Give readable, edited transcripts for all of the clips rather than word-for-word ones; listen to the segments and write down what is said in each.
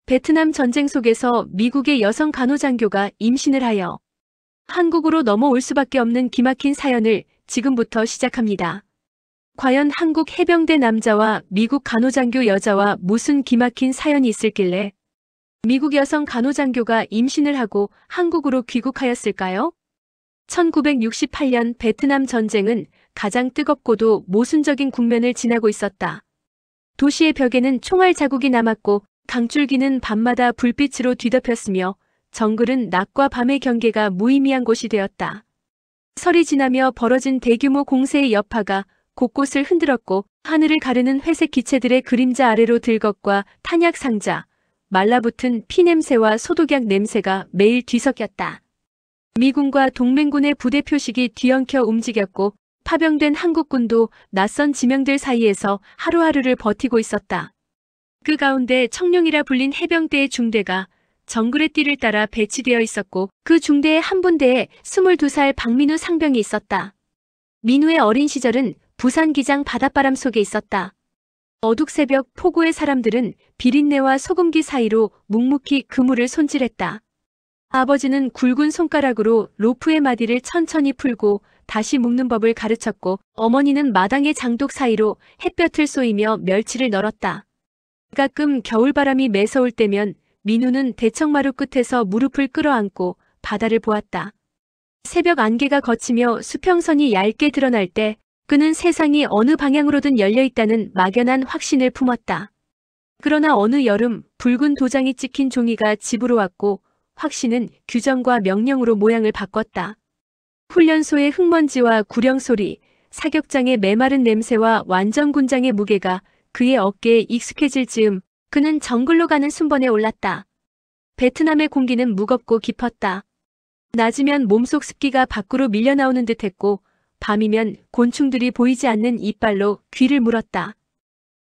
베트남 전쟁 속에서 미국의 여성 간호장교가 임신을 하여 한국으로 넘어올 수밖에 없는 기막힌 사연을 지금부터 시작합니다. 과연 한국 해병대 남자와 미국 간호장교 여자와 무슨 기막힌 사연이 있을길래 미국 여성 간호장교가 임신을 하고 한국으로 귀국하였을까요? 1968년 베트남 전쟁은 가장 뜨겁고도 모순적인 국면을 지나고 있었다. 도시의 벽에는 총알 자국이 남았고 강줄기는 밤마다 불빛으로 뒤덮였으며 정글은 낮과 밤의 경계가 무의미한 곳이 되었다. 설이 지나며 벌어진 대규모 공세의 여파가 곳곳을 흔들었고 하늘을 가르는 회색 기체들의 그림자 아래로 들것과 탄약 상자, 말라붙은 피냄새와 소독약 냄새가 매일 뒤섞였다. 미군과 동맹군의 부대 표식이 뒤엉켜 움직였고 파병된 한국군도 낯선 지명들 사이에서 하루하루를 버티고 있었다. 그 가운데 청룡이라 불린 해병대의 중대가 정글의 띠를 따라 배치되어 있었고 그 중대의 한 분대에 22살 박민우 상병이 있었다. 민우의 어린 시절은 부산 기장 바닷바람 속에 있었다. 어둑 새벽 포구의 사람들은 비린내와 소금기 사이로 묵묵히 그물을 손질했다. 아버지는 굵은 손가락으로 로프의 마디를 천천히 풀고 다시 묶는 법을 가르쳤고 어머니는 마당의 장독 사이로 햇볕을 쏘이며 멸치를 널었다. 가끔 겨울바람이 매서울 때면 민우는 대청마루 끝에서 무릎을 끌어안고 바다를 보았다. 새벽 안개가 걷히며 수평선이 얇게 드러날 때 그는 세상이 어느 방향으로든 열려있다는 막연한 확신을 품었다. 그러나 어느 여름 붉은 도장이 찍힌 종이가 집으로 왔고 확신은 규정과 명령으로 모양을 바꿨다. 훈련소의 흙먼지와 구령소리, 사격장의 메마른 냄새와 완전군장의 무게가 그의 어깨에 익숙해질 즈음 그는 정글로 가는 순번에 올랐다. 베트남의 공기는 무겁고 깊었다. 낮이면 몸속 습기가 밖으로 밀려나오는 듯했고 밤이면 곤충들이 보이지 않는 이빨로 귀를 물었다.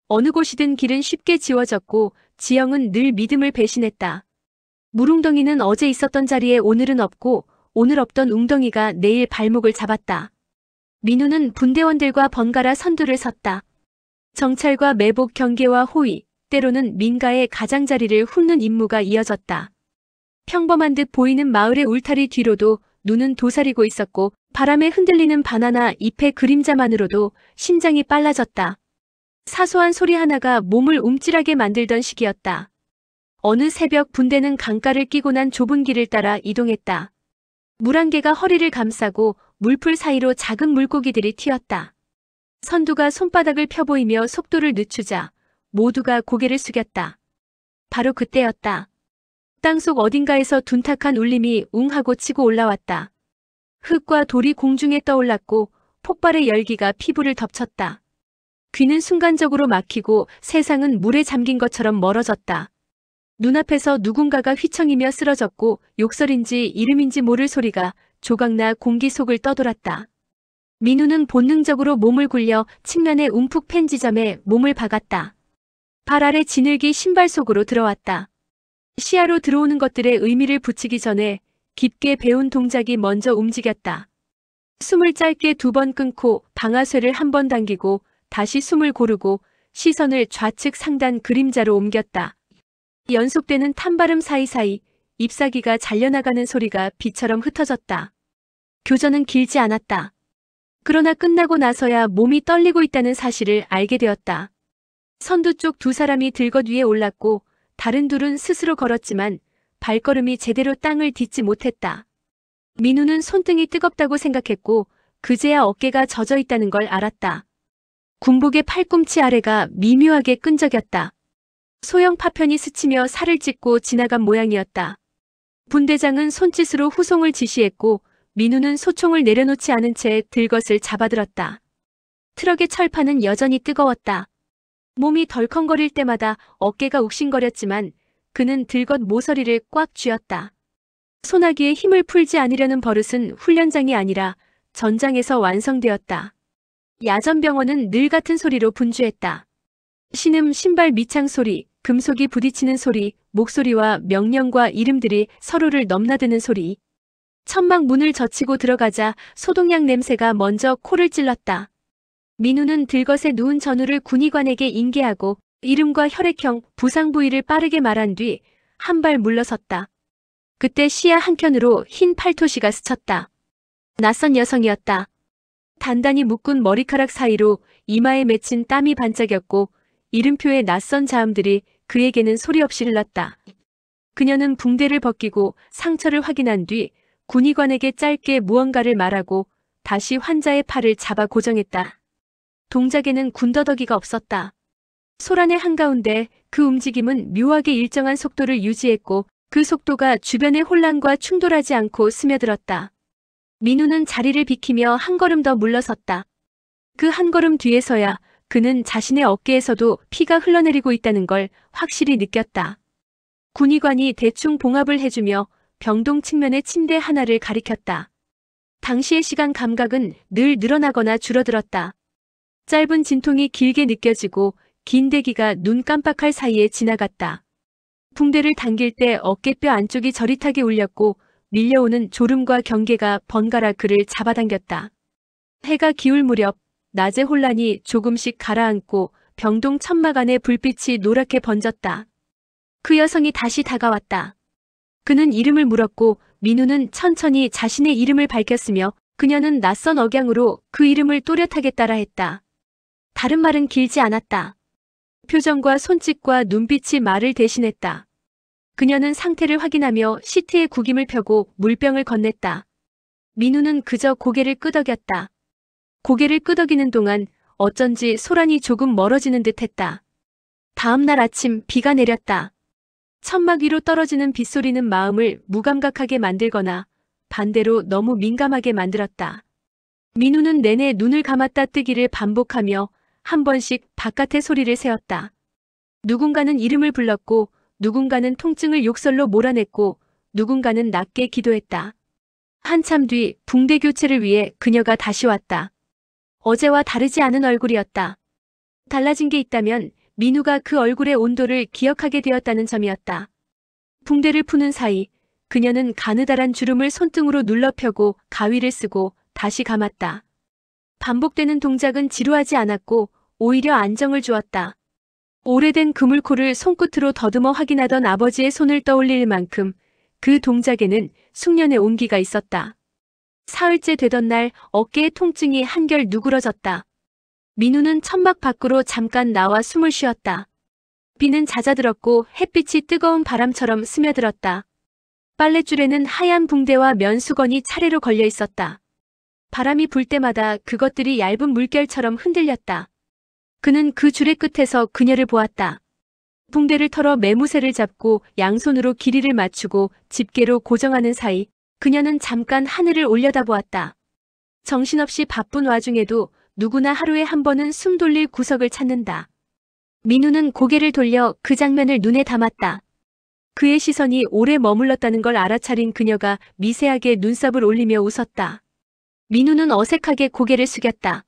어느 곳이든 길은 쉽게 지워졌고 지형은 늘 믿음을 배신했다. 물웅덩이는 어제 있었던 자리에 오늘은 없고 오늘 없던 웅덩이가 내일 발목을 잡았다. 민우는 분대원들과 번갈아 선두를 섰다. 정찰과 매복 경계와 호위, 때로는 민가의 가장자리를 훑는 임무가 이어졌다. 평범한 듯 보이는 마을의 울타리 뒤로도 눈은 도사리고 있었고 바람에 흔들리는 바나나 잎의 그림자만으로도 심장이 빨라졌다. 사소한 소리 하나가 몸을 움찔하게 만들던 시기였다. 어느 새벽 분대는 강가를 끼고 난 좁은 길을 따라 이동했다. 물안개가 허리를 감싸고 물풀 사이로 작은 물고기들이 튀었다. 선두가 손바닥을 펴보이며 속도를 늦추자 모두가 고개를 숙였다. 바로 그때였다. 땅속 어딘가에서 둔탁한 울림이 웅하고 치고 올라왔다. 흙과 돌이 공중에 떠올랐고 폭발의 열기가 피부를 덮쳤다. 귀는 순간적으로 막히고 세상은 물에 잠긴 것처럼 멀어졌다. 눈앞에서 누군가가 휘청이며 쓰러졌고 욕설인지 이름인지 모를 소리가 조각나 공기 속을 떠돌았다. 민우는 본능적으로 몸을 굴려 측면의 움푹 팬 지점에 몸을 박았다. 발 아래 지늘기 신발 속으로 들어왔다. 시야로 들어오는 것들의 의미를 붙이기 전에 깊게 배운 동작이 먼저 움직였다. 숨을 짧게 2번 끊고 방아쇠를 1번 당기고 다시 숨을 고르고 시선을 좌측 상단 그림자로 옮겼다. 연속되는 탄발음 사이사이 잎사귀가 잘려나가는 소리가 비처럼 흩어졌다. 교전은 길지 않았다. 그러나 끝나고 나서야 몸이 떨리고 있다는 사실을 알게 되었다. 선두 쪽 2사람이 들것 위에 올랐고 다른 둘은 스스로 걸었지만 발걸음이 제대로 땅을 딛지 못했다. 민우는 손등이 뜨겁다고 생각했고 그제야 어깨가 젖어 있다는 걸 알았다. 군복의 팔꿈치 아래가 미묘하게 끈적였다. 소형 파편이 스치며 살을 찢고 지나간 모양이었다. 분대장은 손짓으로 후송을 지시했고 민우는 소총을 내려놓지 않은 채 들것을 잡아들었다. 트럭의 철판은 여전히 뜨거웠다. 몸이 덜컹거릴 때마다 어깨가 욱신거렸지만 그는 들것 모서리를 꽉 쥐었다. 소나기에 힘을 풀지 않으려는 버릇은 훈련장이 아니라 전장에서 완성되었다. 야전병원은 늘 같은 소리로 분주했다. 신음, 신발 밑창 소리, 금속이 부딪히는 소리, 목소리와 명령과 이름들이 서로를 넘나드는 소리. 천막 문을 젖히고 들어가자 소독약 냄새가 먼저 코를 찔렀다. 민우는 들것에 누운 전우를 군의관에게 인계하고 이름과 혈액형, 부상 부위를 빠르게 말한 뒤 한 발 물러섰다. 그때 시야 한켠으로 흰 팔토시가 스쳤다. 낯선 여성이었다. 단단히 묶은 머리카락 사이로 이마에 맺힌 땀이 반짝였고 이름표의 낯선 자음들이 그에게는 소리 없이 흘렀다. 그녀는 붕대를 벗기고 상처를 확인한 뒤 군의관에게 짧게 무언가를 말하고 다시 환자의 팔을 잡아 고정했다. 동작에는 군더더기가 없었다. 소란의 한가운데 그 움직임은 묘하게 일정한 속도를 유지했고 그 속도가 주변의 혼란과 충돌하지 않고 스며들었다. 민우는 자리를 비키며 한 걸음 더 물러섰다. 그 한 걸음 뒤에서야 그는 자신의 어깨에서도 피가 흘러내리고 있다는 걸 확실히 느꼈다. 군의관이 대충 봉합을 해주며 병동 측면의 침대 하나를 가리켰다. 당시의 시간 감각은 늘 늘어나거나 줄어들었다. 짧은 진통이 길게 느껴지고 긴 대기가 눈 깜빡할 사이에 지나갔다. 붕대를 당길 때 어깨뼈 안쪽이 저릿하게 울렸고 밀려오는 졸음과 경계가 번갈아 그를 잡아당겼다. 해가 기울 무렵 낮의 혼란이 조금씩 가라앉고 병동 천막 안에 불빛이 노랗게 번졌다. 그 여성이 다시 다가왔다. 그는 이름을 물었고 민우는 천천히 자신의 이름을 밝혔으며 그녀는 낯선 억양으로 그 이름을 또렷하게 따라했다. 다른 말은 길지 않았다. 표정과 손짓과 눈빛이 말을 대신했다. 그녀는 상태를 확인하며 시트에 구김을 펴고 물병을 건넸다. 민우는 그저 고개를 끄덕였다. 고개를 끄덕이는 동안 어쩐지 소란이 조금 멀어지는 듯했다. 다음 날 아침 비가 내렸다. 천막 위로 떨어지는 빗소리는 마음을 무감각하게 만들거나 반대로 너무 민감하게 만들었다. 민우는 내내 눈을 감았다 뜨기를 반복하며 한 번씩 바깥의 소리를 세웠다. 누군가는 이름을 불렀고 누군가는 통증을 욕설로 몰아냈고 누군가는 낮게 기도했다. 한참 뒤 붕대 교체를 위해 그녀가 다시 왔다. 어제와 다르지 않은 얼굴이었다. 달라진 게 있다면 민우가 그 얼굴의 온도를 기억하게 되었다는 점이었다. 붕대를 푸는 사이 그녀는 가느다란 주름을 손등으로 눌러 펴고 가위를 쓰고 다시 감았다. 반복되는 동작은 지루하지 않았고 오히려 안정을 주었다. 오래된 그물코를 손끝으로 더듬어 확인하던 아버지의 손을 떠올릴 만큼 그 동작에는 숙련의 온기가 있었다. 사흘째 되던 날 어깨의 통증이 한결 누그러졌다. 민우는 천막 밖으로 잠깐 나와 숨을 쉬었다. 비는 잦아들었고 햇빛이 뜨거운 바람처럼 스며들었다. 빨랫줄에는 하얀 붕대와 면수건이 차례로 걸려 있었다. 바람이 불 때마다 그것들이 얇은 물결처럼 흔들렸다. 그는 그 줄의 끝에서 그녀를 보았다. 붕대를 털어 매무새를 잡고 양손으로 길이를 맞추고 집게로 고정하는 사이 그녀는 잠깐 하늘을 올려다보았다. 정신없이 바쁜 와중에도 누구나 하루에 한 번은 숨 돌릴 구석을 찾는다. 민우는 고개를 돌려 그 장면을 눈에 담았다. 그의 시선이 오래 머물렀다는 걸 알아차린 그녀가 미세하게 눈썹을 올리며 웃었다. 민우는 어색하게 고개를 숙였다.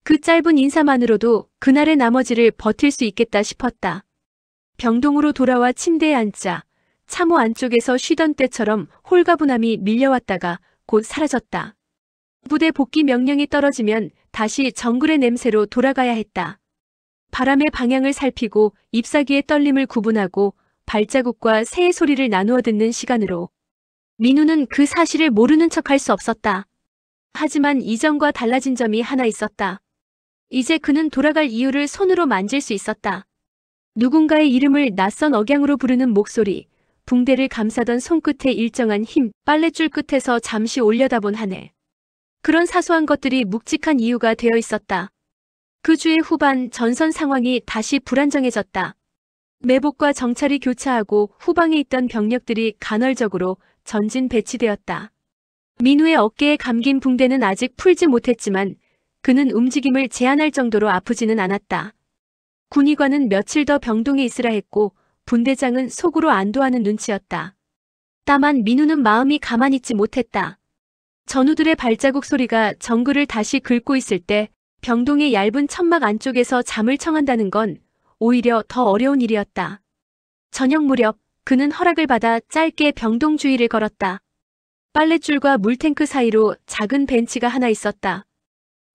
그 짧은 인사만으로도 그날의 나머지를 버틸 수 있겠다 싶었다. 병동으로 돌아와 침대에 앉자 참호 안쪽에서 쉬던 때처럼 홀가분함이 밀려왔다가 곧 사라졌다. 부대 복귀 명령이 떨어지면 다시 정글의 냄새로 돌아가야 했다. 바람의 방향을 살피고 잎사귀의 떨림을 구분하고 발자국과 새의 소리를 나누어 듣는 시간으로 민우는 그 사실을 모르는 척할 수 없었다. 하지만 이전과 달라진 점이 하나 있었다. 이제 그는 돌아갈 이유를 손으로 만질 수 있었다. 누군가의 이름을 낯선 억양으로 부르는 목소리, 붕대를 감싸던 손끝의 일정한 힘, 빨랫줄 끝에서 잠시 올려다본 하늘. 그런 사소한 것들이 묵직한 이유가 되어 있었다. 그 주의 후반 전선 상황이 다시 불안정해졌다. 매복과 정찰이 교차하고 후방에 있던 병력들이 간헐적으로 전진 배치되었다. 민우의 어깨에 감긴 붕대는 아직 풀지 못했지만 그는 움직임을 제한할 정도로 아프지는 않았다. 군의관은 며칠 더 병동에 있으라 했고 분대장은 속으로 안도하는 눈치였다. 다만 민우는 마음이 가만히 있지 못했다. 전우들의 발자국 소리가 정글을 다시 긁고 있을 때 병동의 얇은 천막 안쪽에서 잠을 청한다는 건 오히려 더 어려운 일이었다. 저녁 무렵 그는 허락을 받아 짧게 병동 주위를 걸었다. 빨랫줄과 물탱크 사이로 작은 벤치가 하나 있었다.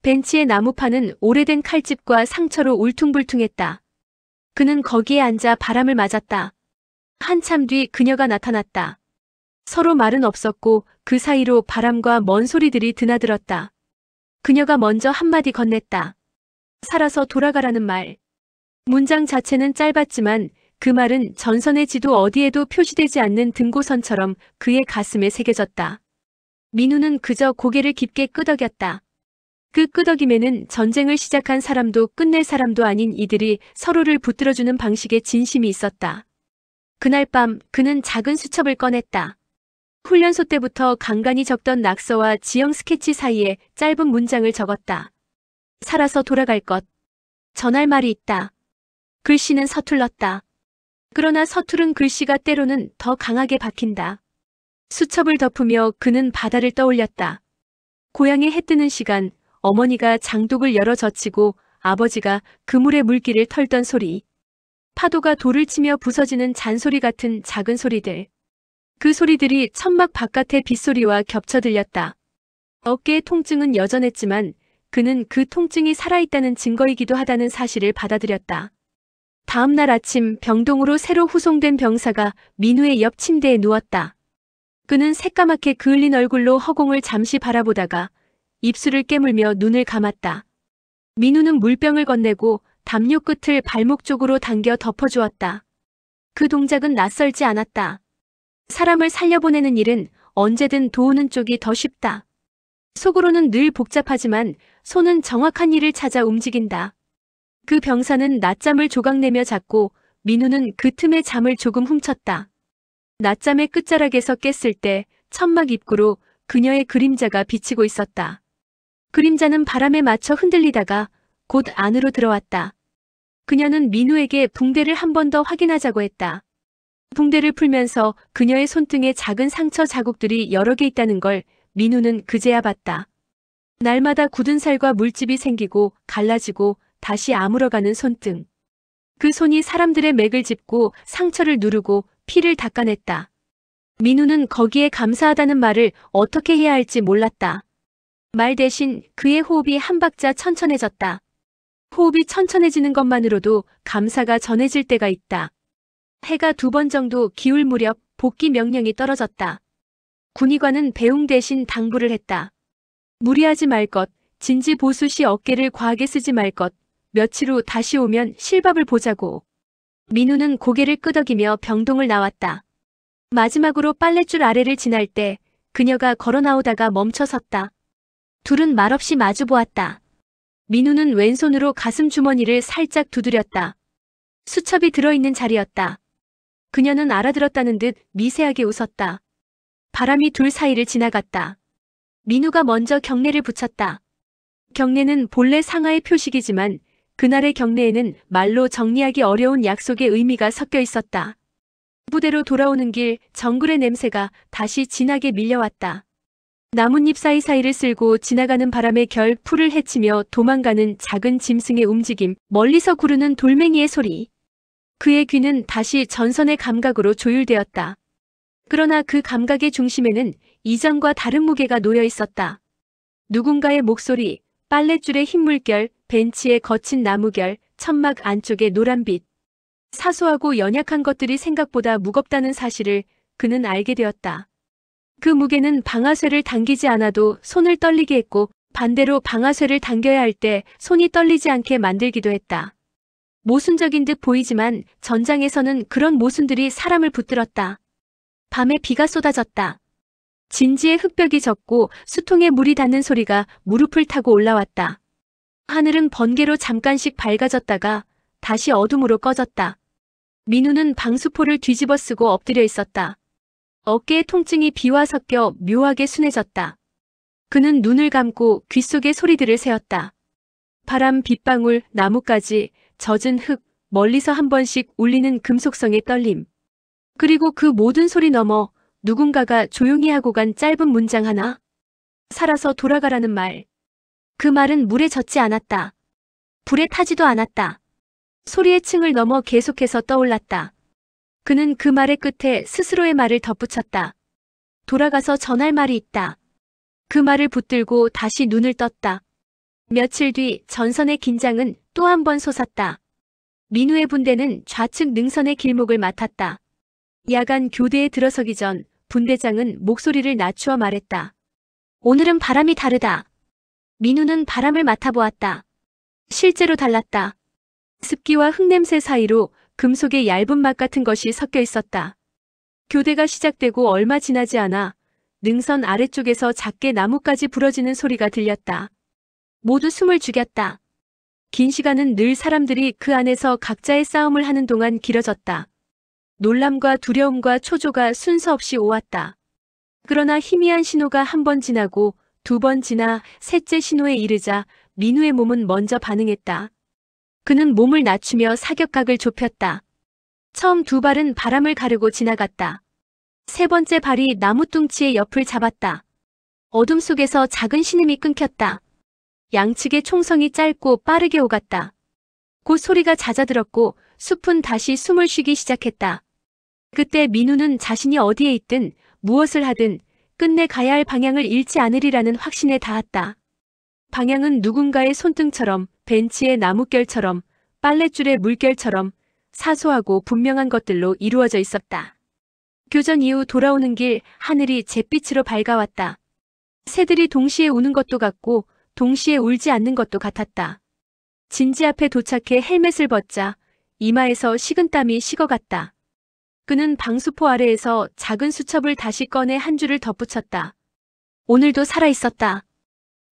벤치의 나무판은 오래된 칼집과 상처로 울퉁불퉁했다. 그는 거기에 앉아 바람을 맞았다. 한참 뒤 그녀가 나타났다. 서로 말은 없었고 그 사이로 바람과 먼 소리들이 드나들었다. 그녀가 먼저 한마디 건넸다. 살아서 돌아가라는 말. 문장 자체는 짧았지만 그 말은 전선의 지도 어디에도 표시되지 않는 등고선처럼 그의 가슴에 새겨졌다. 민우는 그저 고개를 깊게 끄덕였다. 그 끄덕임에는 전쟁을 시작한 사람도 끝낼 사람도 아닌 이들이 서로를 붙들어주는 방식의 진심이 있었다. 그날 밤 그는 작은 수첩을 꺼냈다. 훈련소 때부터 간간히 적던 낙서와 지형 스케치 사이에 짧은 문장을 적었다. 살아서 돌아갈 것. 전할 말이 있다. 글씨는 서툴렀다. 그러나 서투른 글씨가 때로는 더 강하게 박힌다. 수첩을 덮으며 그는 바다를 떠올렸다. 고향에 해 뜨는 시간, 어머니가 장독을 열어 젖히고 아버지가 그물에 물기를 털던 소리. 파도가 돌을 치며 부서지는 잔소리 같은 작은 소리들. 그 소리들이 천막 바깥의 빗소리와 겹쳐 들렸다. 어깨의 통증은 여전했지만 그는 그 통증이 살아있다는 증거이기도 하다는 사실을 받아들였다. 다음 날 아침 병동으로 새로 후송된 병사가 민우의 옆 침대에 누웠다. 그는 새까맣게 그을린 얼굴로 허공을 잠시 바라보다가 입술을 깨물며 눈을 감았다. 민우는 물병을 건네고 담요 끝을 발목 쪽으로 당겨 덮어주었다. 그 동작은 낯설지 않았다. 사람을 살려보내는 일은 언제든 도우는 쪽이 더 쉽다. 속으로는 늘 복잡하지만 손은 정확한 일을 찾아 움직인다. 그 병사는 낮잠을 조각내며 잤고 민우는 그 틈에 잠을 조금 훔쳤다. 낮잠의 끝자락에서 깼을 때 천막 입구로 그녀의 그림자가 비치고 있었다. 그림자는 바람에 맞춰 흔들리다가 곧 안으로 들어왔다. 그녀는 민우에게 붕대를 한 번 더 확인하자고 했다. 붕대를 풀면서 그녀의 손등에 작은 상처 자국들이 여러 개 있다는 걸 민우는 그제야 봤다. 날마다 굳은 살과 물집이 생기고 갈라지고 다시 아물어가는 손등. 그 손이 사람들의 맥을 짚고 상처를 누르고 피를 닦아냈다. 민우는 거기에 감사하다는 말을 어떻게 해야 할지 몰랐다. 말 대신 그의 호흡이 한 박자 천천해졌다. 호흡이 천천해지는 것만으로도 감사가 전해질 때가 있다. 해가 2번 정도 기울 무렵 복귀 명령이 떨어졌다. 군의관은 배웅 대신 당부를 했다. 무리하지 말 것, 진지보수 시 어깨를 과하게 쓰지 말 것, 며칠 후 다시 오면 실밥을 보자고. 민우는 고개를 끄덕이며 병동을 나왔다. 마지막으로 빨랫줄 아래를 지날 때 그녀가 걸어 나오다가 멈춰 섰다. 둘은 말없이 마주 보았다. 민우는 왼손으로 가슴 주머니를 살짝 두드렸다. 수첩이 들어있는 자리였다. 그녀는 알아들었다는 듯 미세하게 웃었다. 바람이 둘 사이를 지나갔다. 민우가 먼저 경례를 붙였다. 경례는 본래 상하의 표식이지만 그날의 경례에는 말로 정리하기 어려운 약속의 의미가 섞여 있었다. 부대로 돌아오는 길 정글의 냄새가 다시 진하게 밀려왔다. 나뭇잎 사이사이를 쓸고 지나가는 바람에 결 풀을 헤치며 도망가는 작은 짐승의 움직임, 멀리서 구르는 돌멩이의 소리. 그의 귀는 다시 전선의 감각으로 조율되었다. 그러나 그 감각의 중심에는 이전과 다른 무게가 놓여 있었다. 누군가의 목소리, 빨랫줄의 흰 물결, 벤치의 거친 나무결, 천막 안쪽의 노란빛. 사소하고 연약한 것들이 생각보다 무겁다는 사실을 그는 알게 되었다. 그 무게는 방아쇠를 당기지 않아도 손을 떨리게 했고 반대로 방아쇠를 당겨야 할 때 손이 떨리지 않게 만들기도 했다. 모순적인 듯 보이지만 전장에서는 그런 모순들이 사람을 붙들었다. 밤에 비가 쏟아졌다. 진지의 흙벽이 젖고 수통에 물이 닿는 소리가 무릎을 타고 올라왔다. 하늘은 번개로 잠깐씩 밝아졌다가 다시 어둠으로 꺼졌다. 민우는 방수포를 뒤집어 쓰고 엎드려 있었다. 어깨의 통증이 비와 섞여 묘하게 순해졌다. 그는 눈을 감고 귓속의 소리들을 세었다. 바람, 빗방울, 나뭇가지, 젖은 흙, 멀리서 한 번씩 울리는 금속성의 떨림. 그리고 그 모든 소리 너머 누군가가 조용히 하고 간 짧은 문장 하나. 살아서 돌아가라는 말. 그 말은 물에 젖지 않았다. 불에 타지도 않았다. 소리의 층을 넘어 계속해서 떠올랐다. 그는 그 말의 끝에 스스로의 말을 덧붙였다. 돌아가서 전할 말이 있다. 그 말을 붙들고 다시 눈을 떴다. 며칠 뒤 전선의 긴장은 또 한 번 솟았다. 민우의 분대는 좌측 능선의 길목을 맡았다. 야간 교대에 들어서기 전 분대장은 목소리를 낮추어 말했다. 오늘은 바람이 다르다. 민우는 바람을 맡아보았다. 실제로 달랐다. 습기와 흙냄새 사이로 금속의 얇은 맛 같은 것이 섞여 있었다. 교대가 시작되고 얼마 지나지 않아 능선 아래쪽에서 작게 나뭇가지 부러지는 소리가 들렸다. 모두 숨을 죽였다. 긴 시간은 늘 사람들이 그 안에서 각자의 싸움을 하는 동안 길어졌다. 놀람과 두려움과 초조가 순서 없이 오왔다. 그러나 희미한 신호가 한 번 지나고 두 번 지나 셋째 신호에 이르자 민우의 몸은 먼저 반응했다. 그는 몸을 낮추며 사격각을 좁혔다. 처음 두 발은 바람을 가르고 지나갔다. 세 번째 발이 나무 뚱치의 옆을 잡았다. 어둠 속에서 작은 신음이 끊겼다. 양측의 총성이 짧고 빠르게 오갔다. 곧 소리가 잦아들었고 숲은 다시 숨을 쉬기 시작했다. 그때 민우는 자신이 어디에 있든 무엇을 하든 끝내 가야 할 방향을 잃지 않으리라는 확신에 닿았다. 방향은 누군가의 손등처럼, 벤치의 나뭇결처럼, 빨랫줄의 물결처럼 사소하고 분명한 것들로 이루어져 있었다. 교전 이후 돌아오는 길 하늘이 잿빛으로 밝아왔다. 새들이 동시에 우는 것도 같고 동시에 울지 않는 것도 같았다. 진지 앞에 도착해 헬멧을 벗자 이마에서 식은땀이 식어갔다. 그는 방수포 아래에서 작은 수첩을 다시 꺼내 한 줄을 덧붙였다. 오늘도 살아있었다.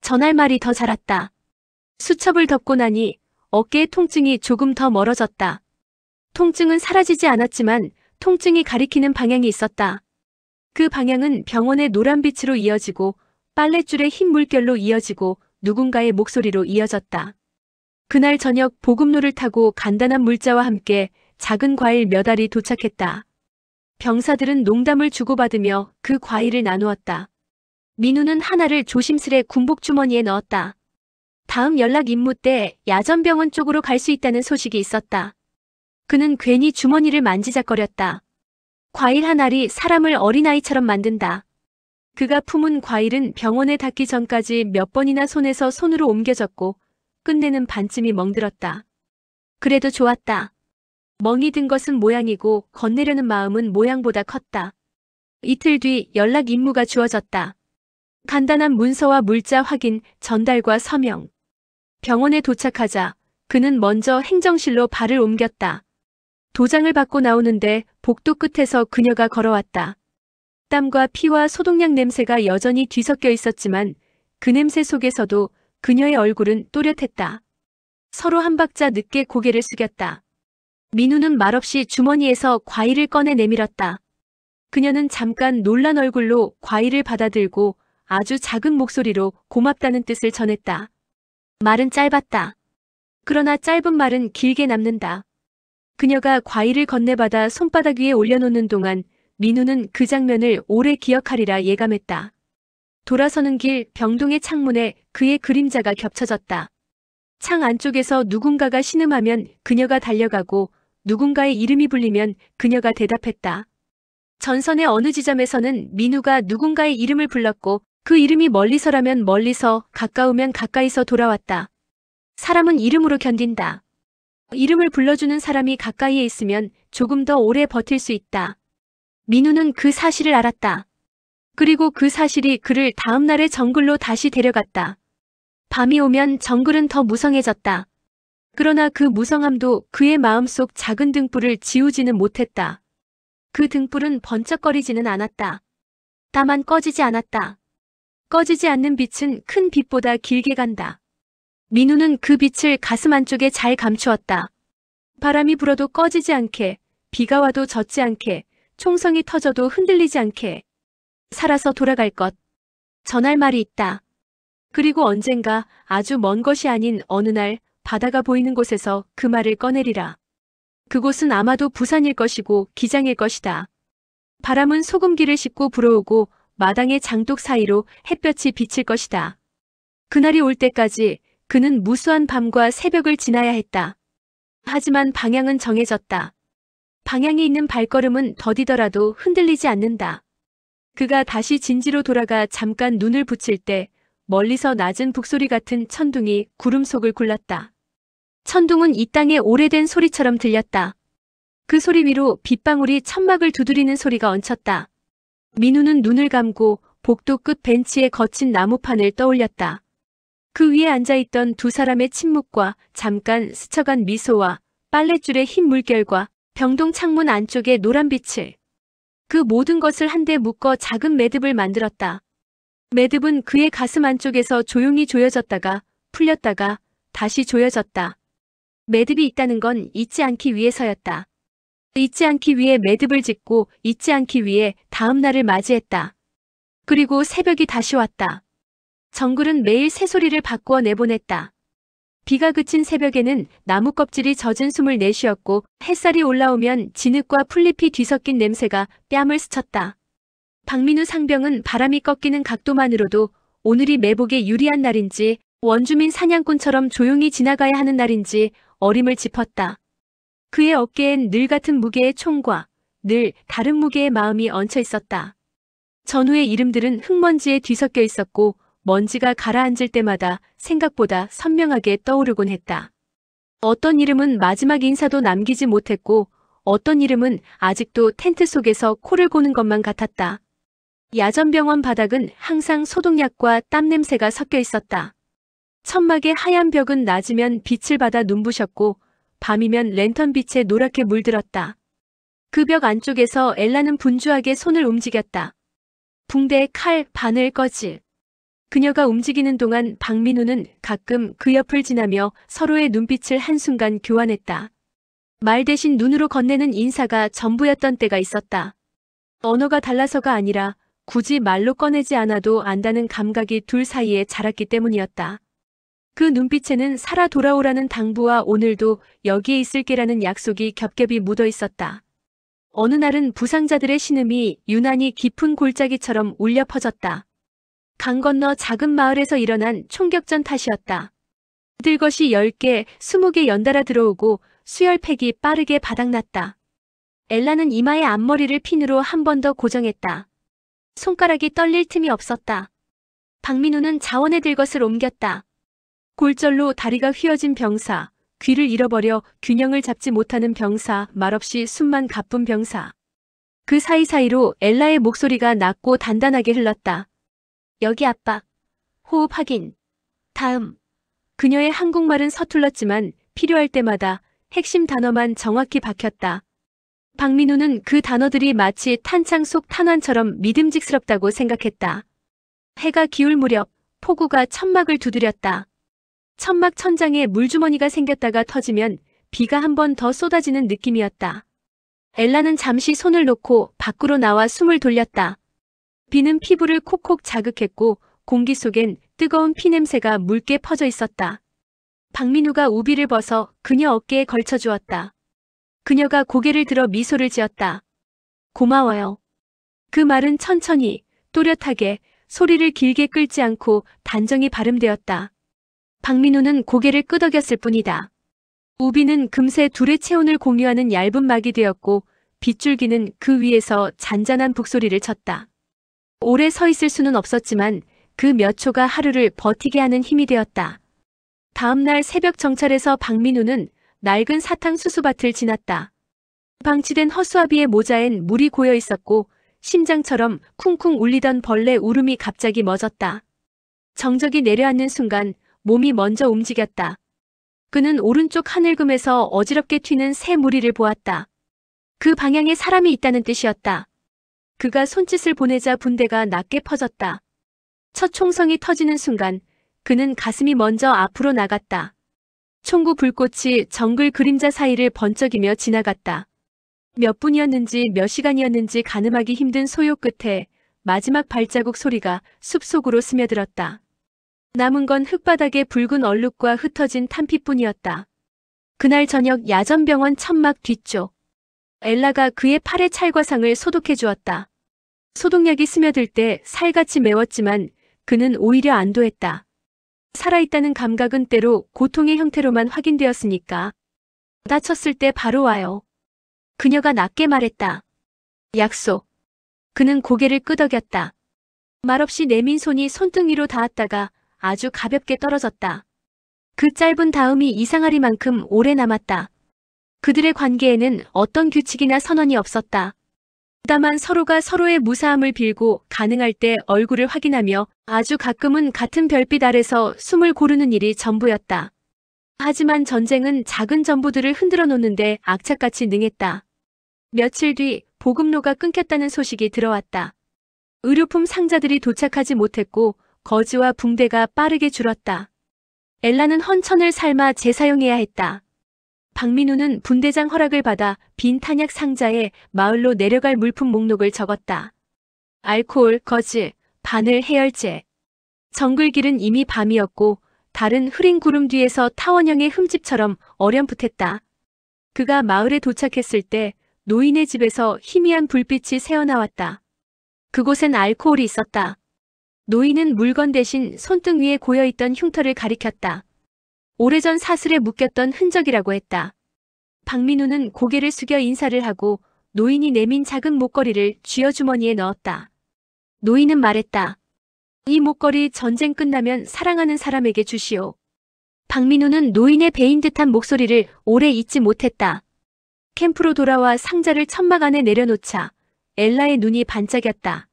전할 말이 더 자랐다. 수첩을 덮고 나니 어깨의 통증이 조금 더 멀어졌다. 통증은 사라지지 않았지만 통증이 가리키는 방향이 있었다. 그 방향은 병원의 노란빛으로 이어지고 빨랫줄의 흰 물결로 이어지고 누군가의 목소리로 이어졌다. 그날 저녁 보급로를 타고 간단한 물자와 함께 작은 과일 몇 알이 도착했다. 병사들은 농담을 주고받으며 그 과일을 나누었다. 민우는 하나를 조심스레 군복주머니에 넣었다. 다음 연락 임무 때 야전병원 쪽으로 갈 수 있다는 소식이 있었다. 그는 괜히 주머니를 만지작거렸다. 과일 한 알이 사람을 어린아이처럼 만든다. 그가 품은 과일은 병원에 닿기 전까지 몇 번이나 손에서 손으로 옮겨졌고 끝내는 반쯤이 멍들었다. 그래도 좋았다. 멍이 든 것은 모양이고 건네려는 마음은 모양보다 컸다. 이틀 뒤 연락 임무가 주어졌다. 간단한 문서와 물자 확인, 전달과 서명. 병원에 도착하자 그는 먼저 행정실로 발을 옮겼다. 도장을 받고 나오는데 복도 끝에서 그녀가 걸어왔다. 땀과 피와 소독약 냄새가 여전히 뒤섞여 있었지만 그 냄새 속에서도 그녀의 얼굴은 또렷했다. 서로 한 박자 늦게 고개를 숙였다. 민우는 말없이 주머니에서 과일을 꺼내 내밀었다. 그녀는 잠깐 놀란 얼굴로 과일을 받아들고 아주 작은 목소리로 고맙다는 뜻을 전했다. 말은 짧았다. 그러나 짧은 말은 길게 남는다. 그녀가 과일을 건네받아 손바닥 위에 올려놓는 동안 민우는 그 장면을 오래 기억하리라 예감했다. 돌아서는 길 병동의 창문에 그의 그림자가 겹쳐졌다. 창 안쪽에서 누군가가 신음하면 그녀가 달려가고 누군가의 이름이 불리면 그녀가 대답했다. 전선의 어느 지점에서는 민우가 누군가의 이름을 불렀고 그 이름이 멀리서라면 멀리서, 가까우면 가까이서 돌아왔다. 사람은 이름으로 견딘다. 이름을 불러주는 사람이 가까이에 있으면 조금 더 오래 버틸 수 있다. 민우는 그 사실을 알았다. 그리고 그 사실이 그를 다음 날의 정글로 다시 데려갔다. 밤이 오면 정글은 더 무성해졌다. 그러나 그 무성함도 그의 마음속 작은 등불을 지우지는 못했다. 그 등불은 번쩍거리지는 않았다. 다만 꺼지지 않았다. 꺼지지 않는 빛은 큰 빛보다 길게 간다. 민우는 그 빛을 가슴 안쪽에 잘 감추었다. 바람이 불어도 꺼지지 않게, 비가 와도 젖지 않게, 총성이 터져도 흔들리지 않게. 살아서 돌아갈 것. 전할 말이 있다. 그리고 언젠가 아주 먼 것이 아닌 어느 날 바다가 보이는 곳에서 그 말을 꺼내리라. 그곳은 아마도 부산일 것이고 기장일 것이다. 바람은 소금기를 싣고 불어오고 마당의 장독 사이로 햇볕이 비칠 것이다. 그날이 올 때까지 그는 무수한 밤과 새벽을 지나야 했다. 하지만 방향은 정해졌다. 방향이 있는 발걸음은 더디더라도 흔들리지 않는다. 그가 다시 진지로 돌아가 잠깐 눈을 붙일 때 멀리서 낮은 북소리 같은 천둥이 구름 속을 굴렀다. 천둥은 이 땅의 오래된 소리처럼 들렸다. 그 소리 위로 빗방울이 천막을 두드리는 소리가 얹혔다. 민우는 눈을 감고 복도 끝 벤치의 거친 나무판을 떠올렸다. 그 위에 앉아있던 두 사람의 침묵과 잠깐 스쳐간 미소와 빨랫줄의 흰 물결과 병동 창문 안쪽의 노란 빛을, 그 모든 것을 한데 묶어 작은 매듭을 만들었다. 매듭은 그의 가슴 안쪽에서 조용히 조여졌다가 풀렸다가 다시 조여졌다. 매듭이 있다는 건 잊지 않기 위해서였다. 잊지 않기 위해 매듭을 짓고 잊지 않기 위해 다음 날을 맞이했다. 그리고 새벽이 다시 왔다. 정글은 매일 새소리를 바꾸어 내보냈다. 비가 그친 새벽에는 나무 껍질이 젖은 숨을 내쉬었고 햇살이 올라오면 진흙과 풀잎이 뒤섞인 냄새가 뺨을 스쳤다. 박민우 상병은 바람이 꺾이는 각도만으로도 오늘이 매복에 유리한 날인지 원주민 사냥꾼처럼 조용히 지나가야 하는 날인지 어림을 짚었다. 그의 어깨엔 늘 같은 무게의 총과 늘 다른 무게의 마음이 얹혀 있었다. 전후의 이름들은 흙먼지에 뒤섞여 있었고 먼지가 가라앉을 때마다 생각보다 선명하게 떠오르곤 했다. 어떤 이름은 마지막 인사도 남기지 못했고 어떤 이름은 아직도 텐트 속에서 코를 고는 것만 같았다. 야전병원 바닥은 항상 소독약과 땀 냄새가 섞여 있었다. 천막의 하얀 벽은 낮이면 빛을 받아 눈부셨고 밤이면 랜턴 빛에 노랗게 물들었다. 그 벽 안쪽에서 엘라는 분주하게 손을 움직였다. 붕대, 칼, 바늘, 꺼지. 그녀가 움직이는 동안 박민우는 가끔 그 옆을 지나며 서로의 눈빛을 한순간 교환했다. 말 대신 눈으로 건네는 인사가 전부였던 때가 있었다. 언어가 달라서가 아니라 굳이 말로 꺼내지 않아도 안다는 감각이 둘 사이에 자랐기 때문이었다. 그 눈빛에는 살아 돌아오라는 당부와 오늘도 여기에 있을게라는 약속이 겹겹이 묻어 있었다. 어느 날은 부상자들의 신음이 유난히 깊은 골짜기처럼 울려 퍼졌다. 강 건너 작은 마을에서 일어난 총격전 탓이었다. 들 것이 10개, 20개 연달아 들어오고 수혈팩이 빠르게 바닥났다. 엘라는 이마에 앞머리를 핀으로 한 번 더 고정했다. 손가락이 떨릴 틈이 없었다. 박민우는 자원에 들 것을 옮겼다. 골절로 다리가 휘어진 병사, 귀를 잃어버려 균형을 잡지 못하는 병사, 말없이 숨만 가쁜 병사. 그 사이사이로 엘라의 목소리가 낮고 단단하게 흘렀다. 여기 압박. 호흡 확인. 다음. 그녀의 한국말은 서툴렀지만 필요할 때마다 핵심 단어만 정확히 박혔다. 박민우는 그 단어들이 마치 탄창 속 탄환처럼 믿음직스럽다고 생각했다. 해가 기울 무렵 폭우가 천막을 두드렸다. 천막 천장에 물주머니가 생겼다가 터지면 비가 한 번 더 쏟아지는 느낌이었다. 엘라는 잠시 손을 놓고 밖으로 나와 숨을 돌렸다. 비는 피부를 콕콕 자극했고 공기 속엔 뜨거운 피냄새가 묽게 퍼져 있었다. 박민우가 우비를 벗어 그녀 어깨에 걸쳐 주었다. 그녀가 고개를 들어 미소를 지었다. 고마워요. 그 말은 천천히, 또렷하게, 소리를 길게 끌지 않고 단정히 발음되었다. 박민우는 고개를 끄덕였을 뿐이다. 우비는 금세 둘의 체온을 공유하는 얇은 막이 되었고 빗줄기는 그 위에서 잔잔한 북소리를 쳤다. 오래 서 있을 수는 없었지만 그 몇 초가 하루를 버티게 하는 힘이 되었다. 다음 날 새벽 정찰에서 박민우는 낡은 사탕 수수밭을 지났다. 방치된 허수아비의 모자엔 물이 고여 있었고 심장처럼 쿵쿵 울리던 벌레 울음이 갑자기 멎었다. 정적이 내려앉는 순간 몸이 먼저 움직였다. 그는 오른쪽 하늘금에서 어지럽게 튀는 새 무리를 보았다. 그 방향에 사람이 있다는 뜻이었다. 그가 손짓을 보내자 분대가 낮게 퍼졌다. 첫 총성이 터지는 순간 그는 가슴이 먼저 앞으로 나갔다. 총구 불꽃이 정글 그림자 사이를 번쩍이며 지나갔다. 몇 분이었는지 몇 시간이었는지 가늠하기 힘든 소요 끝에 마지막 발자국 소리가 숲속으로 스며들었다. 남은 건 흙바닥의 붉은 얼룩과 흩어진 탄피뿐이었다. 그날 저녁 야전병원 천막 뒤쪽. 엘라가 그의 팔의 찰과상을 소독해 주었다. 소독약이 스며들 때 살같이 매웠지만 그는 오히려 안도했다. 살아있다는 감각은 때로 고통의 형태로만 확인되었으니까. 다쳤을 때 바로 와요. 그녀가 낮게 말했다. 약속. 그는 고개를 끄덕였다. 말없이 내민 손이 손등 위로 닿았다가 아주 가볍게 떨어졌다. 그 짧은 다음이 이상하리만큼 오래 남았다. 그들의 관계에는 어떤 규칙이나 선언이 없었다. 다만 서로가 서로의 무사함을 빌고 가능할 때 얼굴을 확인하며 아주 가끔은 같은 별빛 아래서 숨을 고르는 일이 전부였다. 하지만 전쟁은 작은 전부들을 흔들어 놓는데 악착같이 능했다. 며칠 뒤 보급로가 끊겼다는 소식이 들어왔다. 의료품 상자들이 도착하지 못했고 거지와 붕대가 빠르게 줄었다. 엘라는 헌천을 삶아 재사용해야 했다. 박민우는 분대장 허락을 받아 빈 탄약 상자에 마을로 내려갈 물품 목록을 적었다. 알코올, 거즈, 바늘, 해열제. 정글길은 이미 밤이었고 달은 흐린 구름 뒤에서 타원형의 흠집처럼 어렴풋했다. 그가 마을에 도착했을 때 노인의 집에서 희미한 불빛이 새어나왔다. 그곳엔 알코올이 있었다. 노인은 물건 대신 손등 위에 고여있던 흉터를 가리켰다. 오래전 사슬에 묶였던 흔적이라고 했다. 박민우는 고개를 숙여 인사를 하고 노인이 내민 작은 목걸이를 쥐어주머니에 넣었다. 노인은 말했다. 이 목걸이 전쟁 끝나면 사랑하는 사람에게 주시오. 박민우는 노인의 배인 듯한 목소리를 오래 잊지 못했다. 캠프로 돌아와 상자를 천막 안에 내려놓자 엘라의 눈이 반짝였다.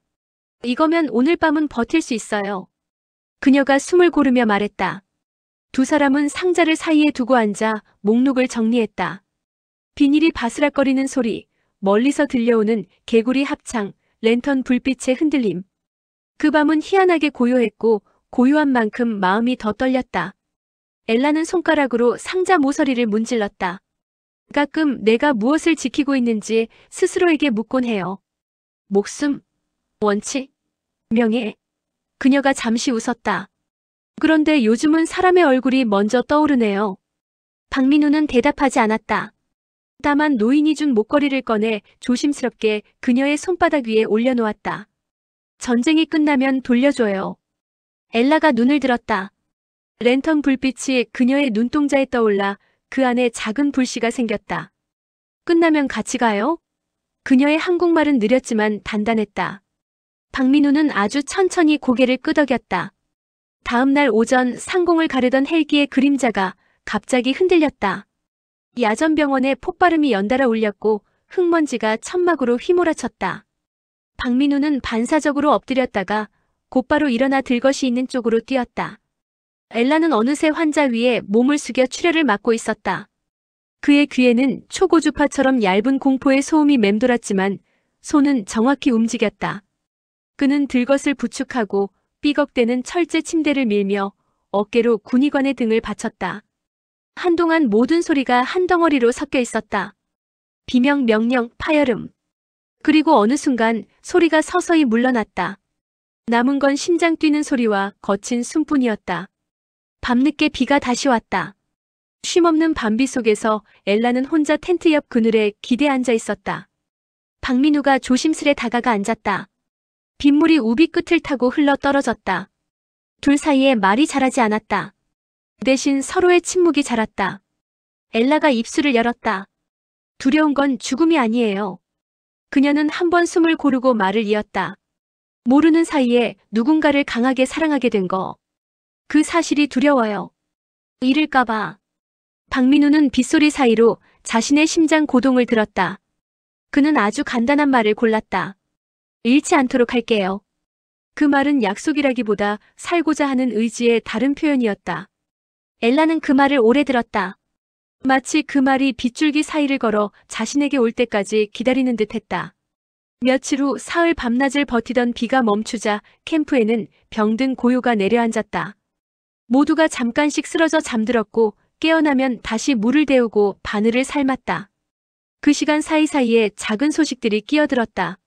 이거면 오늘 밤은 버틸 수 있어요. 그녀가 숨을 고르며 말했다. 두 사람은 상자를 사이에 두고 앉아 목록을 정리했다. 비닐이 바스락거리는 소리, 멀리서 들려오는 개구리 합창, 랜턴 불빛의 흔들림. 그 밤은 희한하게 고요했고 고요한 만큼 마음이 더 떨렸다. 엘라는 손가락으로 상자 모서리를 문질렀다. 가끔 내가 무엇을 지키고 있는지 스스로에게 묻곤 해요. 목숨, 원칙, 명예. 그녀가 잠시 웃었다. 그런데 요즘은 사람의 얼굴이 먼저 떠오르네요. 박민우는 대답하지 않았다. 다만 노인이 준 목걸이를 꺼내 조심스럽게 그녀의 손바닥 위에 올려놓았다. 전쟁이 끝나면 돌려줘요. 엘라가 눈을 들었다. 랜턴 불빛이 그녀의 눈동자에 떠올라 그 안에 작은 불씨가 생겼다. 끝나면 같이 가요? 그녀의 한국말은 느렸지만 단단했다. 박민우는 아주 천천히 고개를 끄덕였다. 다음 날 오전 상공을 가르던 헬기의 그림자가 갑자기 흔들렸다. 야전병원에 폭발음이 연달아 울렸고 흙먼지가 천막으로 휘몰아쳤다. 박민우는 반사적으로 엎드렸다가 곧바로 일어나 들것이 있는 쪽으로 뛰었다. 엘라는 어느새 환자 위에 몸을 숙여 출혈을 막고 있었다. 그의 귀에는 초고주파처럼 얇은 공포의 소음이 맴돌았지만 손은 정확히 움직였다. 그는 들것을 부축하고 삐걱대는 철제 침대를 밀며 어깨로 군의관의 등을 받쳤다. 한동안 모든 소리가 한 덩어리로 섞여 있었다. 비명, 명령, 파열음. 그리고 어느 순간 소리가 서서히 물러났다. 남은 건 심장 뛰는 소리와 거친 숨뿐이었다. 밤늦게 비가 다시 왔다. 쉼없는 밤비 속에서 엘라는 혼자 텐트 옆 그늘에 기대 앉아 있었다. 박민우가 조심스레 다가가 앉았다. 빗물이 우비 끝을 타고 흘러 떨어졌다. 둘 사이에 말이 자라지 않았다. 대신 서로의 침묵이 자랐다. 엘라가 입술을 열었다. 두려운 건 죽음이 아니에요. 그녀는 한 번 숨을 고르고 말을 이었다. 모르는 사이에 누군가를 강하게 사랑하게 된 거. 그 사실이 두려워요. 잃을까봐. 박민우는 빗소리 사이로 자신의 심장 고동을 들었다. 그는 아주 간단한 말을 골랐다. 잃지 않도록 할게요. 그 말은 약속이라기보다 살고자 하는 의지의 다른 표현이었다. 엘라는 그 말을 오래 들었다. 마치 그 말이 빗줄기 사이를 걸어 자신에게 올 때까지 기다리는 듯했다. 며칠 후 사흘 밤낮을 버티던 비가 멈추자 캠프에는 병든 고요가 내려앉았다. 모두가 잠깐씩 쓰러져 잠들었고 깨어나면 다시 물을 데우고 바늘을 삶았다. 그 시간 사이사이에 작은 소식들이 끼어들었다.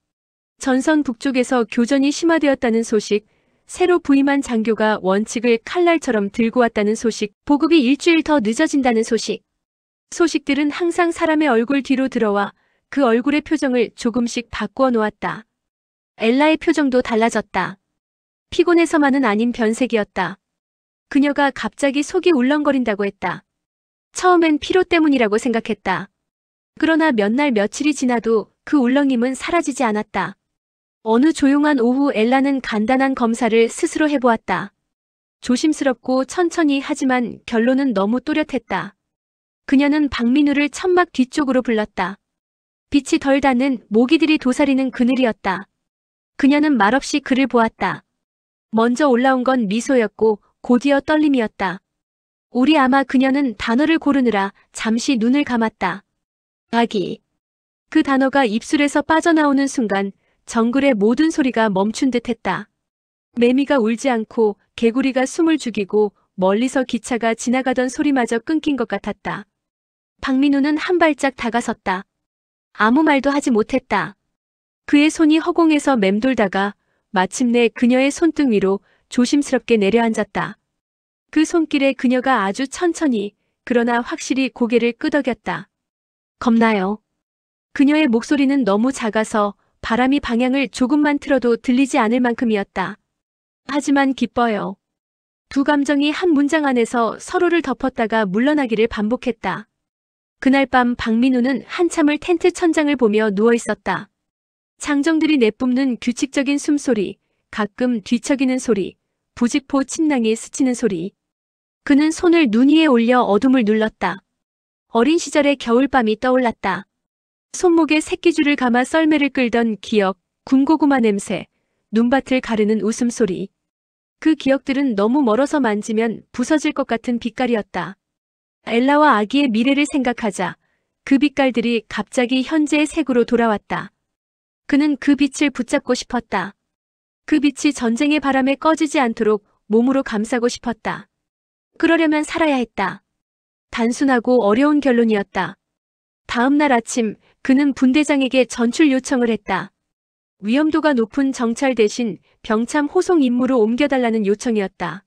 전선 북쪽에서 교전이 심화되었다는 소식, 새로 부임한 장교가 원칙을 칼날처럼 들고 왔다는 소식, 보급이 일주일 더 늦어진다는 소식. 소식들은 항상 사람의 얼굴 뒤로 들어와 그 얼굴의 표정을 조금씩 바꾸어 놓았다. 엘라의 표정도 달라졌다. 피곤해서만은 아닌 변색이었다. 그녀가 갑자기 속이 울렁거린다고 했다. 처음엔 피로 때문이라고 생각했다. 그러나 몇 날 며칠이 지나도 그 울렁임은 사라지지 않았다. 어느 조용한 오후 엘라는 간단한 검사를 스스로 해보았다. 조심스럽고 천천히 하지만 결론은 너무 또렷했다. 그녀는 박민우를 천막 뒤쪽으로 불렀다. 빛이 덜 닿는 모기들이 도사리는 그늘이었다. 그녀는 말없이 그를 보았다. 먼저 올라온 건 미소였고 곧이어 떨림이었다. 우리 아마 그녀는 단어를 고르느라 잠시 눈을 감았다. 아기. 그 단어가 입술에서 빠져나오는 순간 정글의 모든 소리가 멈춘 듯했다. 매미가 울지 않고 개구리가 숨을 죽이고 멀리서 기차가 지나가던 소리마저 끊긴 것 같았다. 박민우는 한 발짝 다가섰다. 아무 말도 하지 못했다. 그의 손이 허공에서 맴돌다가 마침내 그녀의 손등 위로 조심스럽게 내려앉았다. 그 손길에 그녀가 아주 천천히 그러나 확실히 고개를 끄덕였다. 겁나요? 그녀의 목소리는 너무 작아서 바람이 방향을 조금만 틀어도 들리지 않을 만큼이었다. 하지만 기뻐요. 두 감정이 한 문장 안에서 서로를 덮었다가 물러나기를 반복했다. 그날 밤 박민우는 한참을 텐트 천장을 보며 누워 있었다. 장정들이 내뿜는 규칙적인 숨소리, 가끔 뒤척이는 소리, 부직포 침낭이 스치는 소리. 그는 손을 눈 위에 올려 어둠을 눌렀다. 어린 시절의 겨울밤이 떠올랐다. 손목에 새끼줄을 감아 썰매를 끌던 기억, 군고구마 냄새, 눈밭을 가르는 웃음소리. 그 기억들은 너무 멀어서 만지면 부서질 것 같은 빛깔이었다. 엘라와 아기의 미래를 생각하자 그 빛깔들이 갑자기 현재의 색으로 돌아왔다. 그는 그 빛을 붙잡고 싶었다. 그 빛이 전쟁의 바람에 꺼지지 않도록 몸으로 감싸고 싶었다. 그러려면 살아야 했다. 단순하고 어려운 결론이었다. 다음 날 아침 그는 분대장에게 전출 요청을 했다. 위험도가 높은 정찰 대신 병참 호송 임무로 옮겨달라는 요청이었다.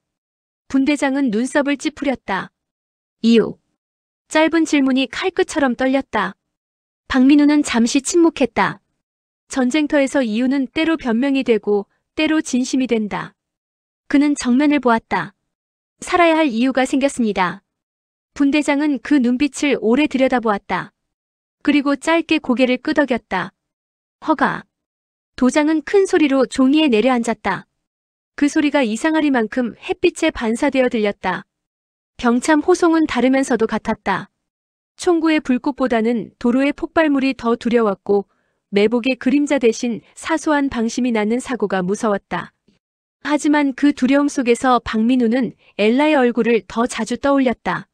분대장은 눈썹을 찌푸렸다. 이유. 짧은 질문이 칼끝처럼 떨렸다. 박민우는 잠시 침묵했다. 전쟁터에서 이유는 때로 변명이 되고 때로 진심이 된다. 그는 정면을 보았다. 살아야 할 이유가 생겼습니다. 분대장은 그 눈빛을 오래 들여다보았다. 그리고 짧게 고개를 끄덕였다. 허가. 도장은 큰 소리로 종이에 내려앉았다. 그 소리가 이상하리만큼 햇빛에 반사되어 들렸다. 병참 호송은 다르면서도 같았다. 총구의 불꽃보다는 도로의 폭발물이 더 두려웠고 매복의 그림자 대신 사소한 방심이 나는 사고가 무서웠다. 하지만 그 두려움 속에서 박민우는 엘라의 얼굴을 더 자주 떠올렸다.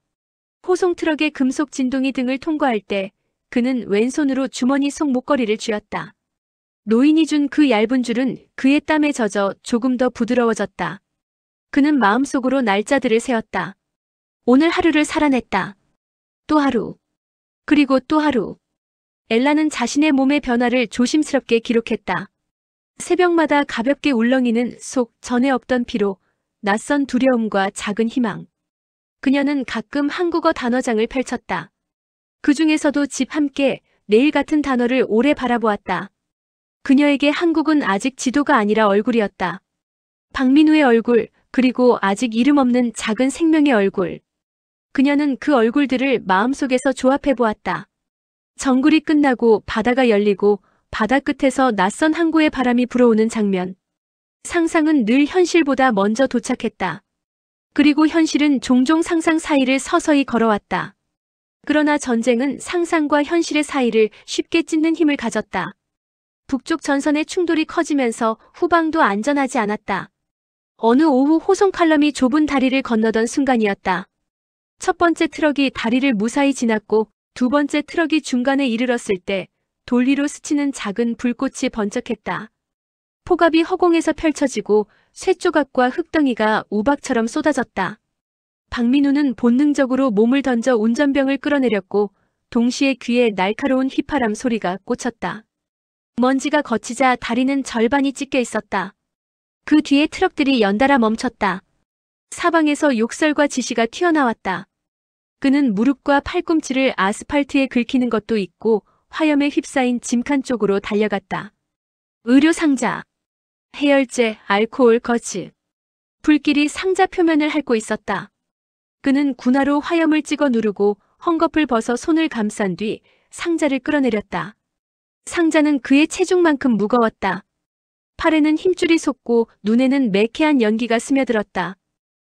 호송 트럭의 금속 진동이 등을 통과할 때 그는 왼손으로 주머니 속 목걸이를 쥐었다. 노인이 준 그 얇은 줄은 그의 땀에 젖어 조금 더 부드러워졌다. 그는 마음속으로 날짜들을 세웠다. 오늘 하루를 살아냈다. 또 하루. 그리고 또 하루. 엘라는 자신의 몸의 변화를 조심스럽게 기록했다. 새벽마다 가볍게 울렁이는 속 전에 없던 피로, 낯선 두려움과 작은 희망. 그녀는 가끔 한국어 단어장을 펼쳤다. 그 중에서도 집 함께 내일 같은 단어를 오래 바라보았다. 그녀에게 한국은 아직 지도가 아니라 얼굴이었다. 박민우의 얼굴, 그리고 아직 이름 없는 작은 생명의 얼굴. 그녀는 그 얼굴들을 마음속에서 조합해 보았다. 정글이 끝나고 바다가 열리고 바다 끝에서 낯선 항구의 바람이 불어오는 장면. 상상은 늘 현실보다 먼저 도착했다. 그리고 현실은 종종 상상 사이를 서서히 걸어왔다. 그러나 전쟁은 상상과 현실의 사이를 쉽게 찢는 힘을 가졌다. 북쪽 전선의 충돌이 커지면서 후방도 안전하지 않았다. 어느 오후 호송 칼럼이 좁은 다리를 건너던 순간이었다. 첫 번째 트럭이 다리를 무사히 지났고 두 번째 트럭이 중간에 이르렀을 때 돌 위로 스치는 작은 불꽃이 번쩍했다. 폭압이 허공에서 펼쳐지고 쇠조각과 흙덩이가 우박처럼 쏟아졌다. 박민우는 본능적으로 몸을 던져 운전병을 끌어내렸고 동시에 귀에 날카로운 휘파람 소리가 꽂혔다. 먼지가 걷히자 다리는 절반이 찢겨 있었다. 그 뒤에 트럭들이 연달아 멈췄다. 사방에서 욕설과 지시가 튀어나왔다. 그는 무릎과 팔꿈치를 아스팔트에 긁히는 것도 있고 화염에 휩싸인 짐칸 쪽으로 달려갔다. 의료 상자, 해열제, 알코올, 거즈. 불길이 상자 표면을 핥고 있었다. 그는 군화로 화염을 찍어 누르고 헝겊을 벗어 손을 감싼 뒤 상자를 끌어내렸다. 상자는 그의 체중만큼 무거웠다. 팔에는 힘줄이 솟고 눈에는 매캐한 연기가 스며들었다.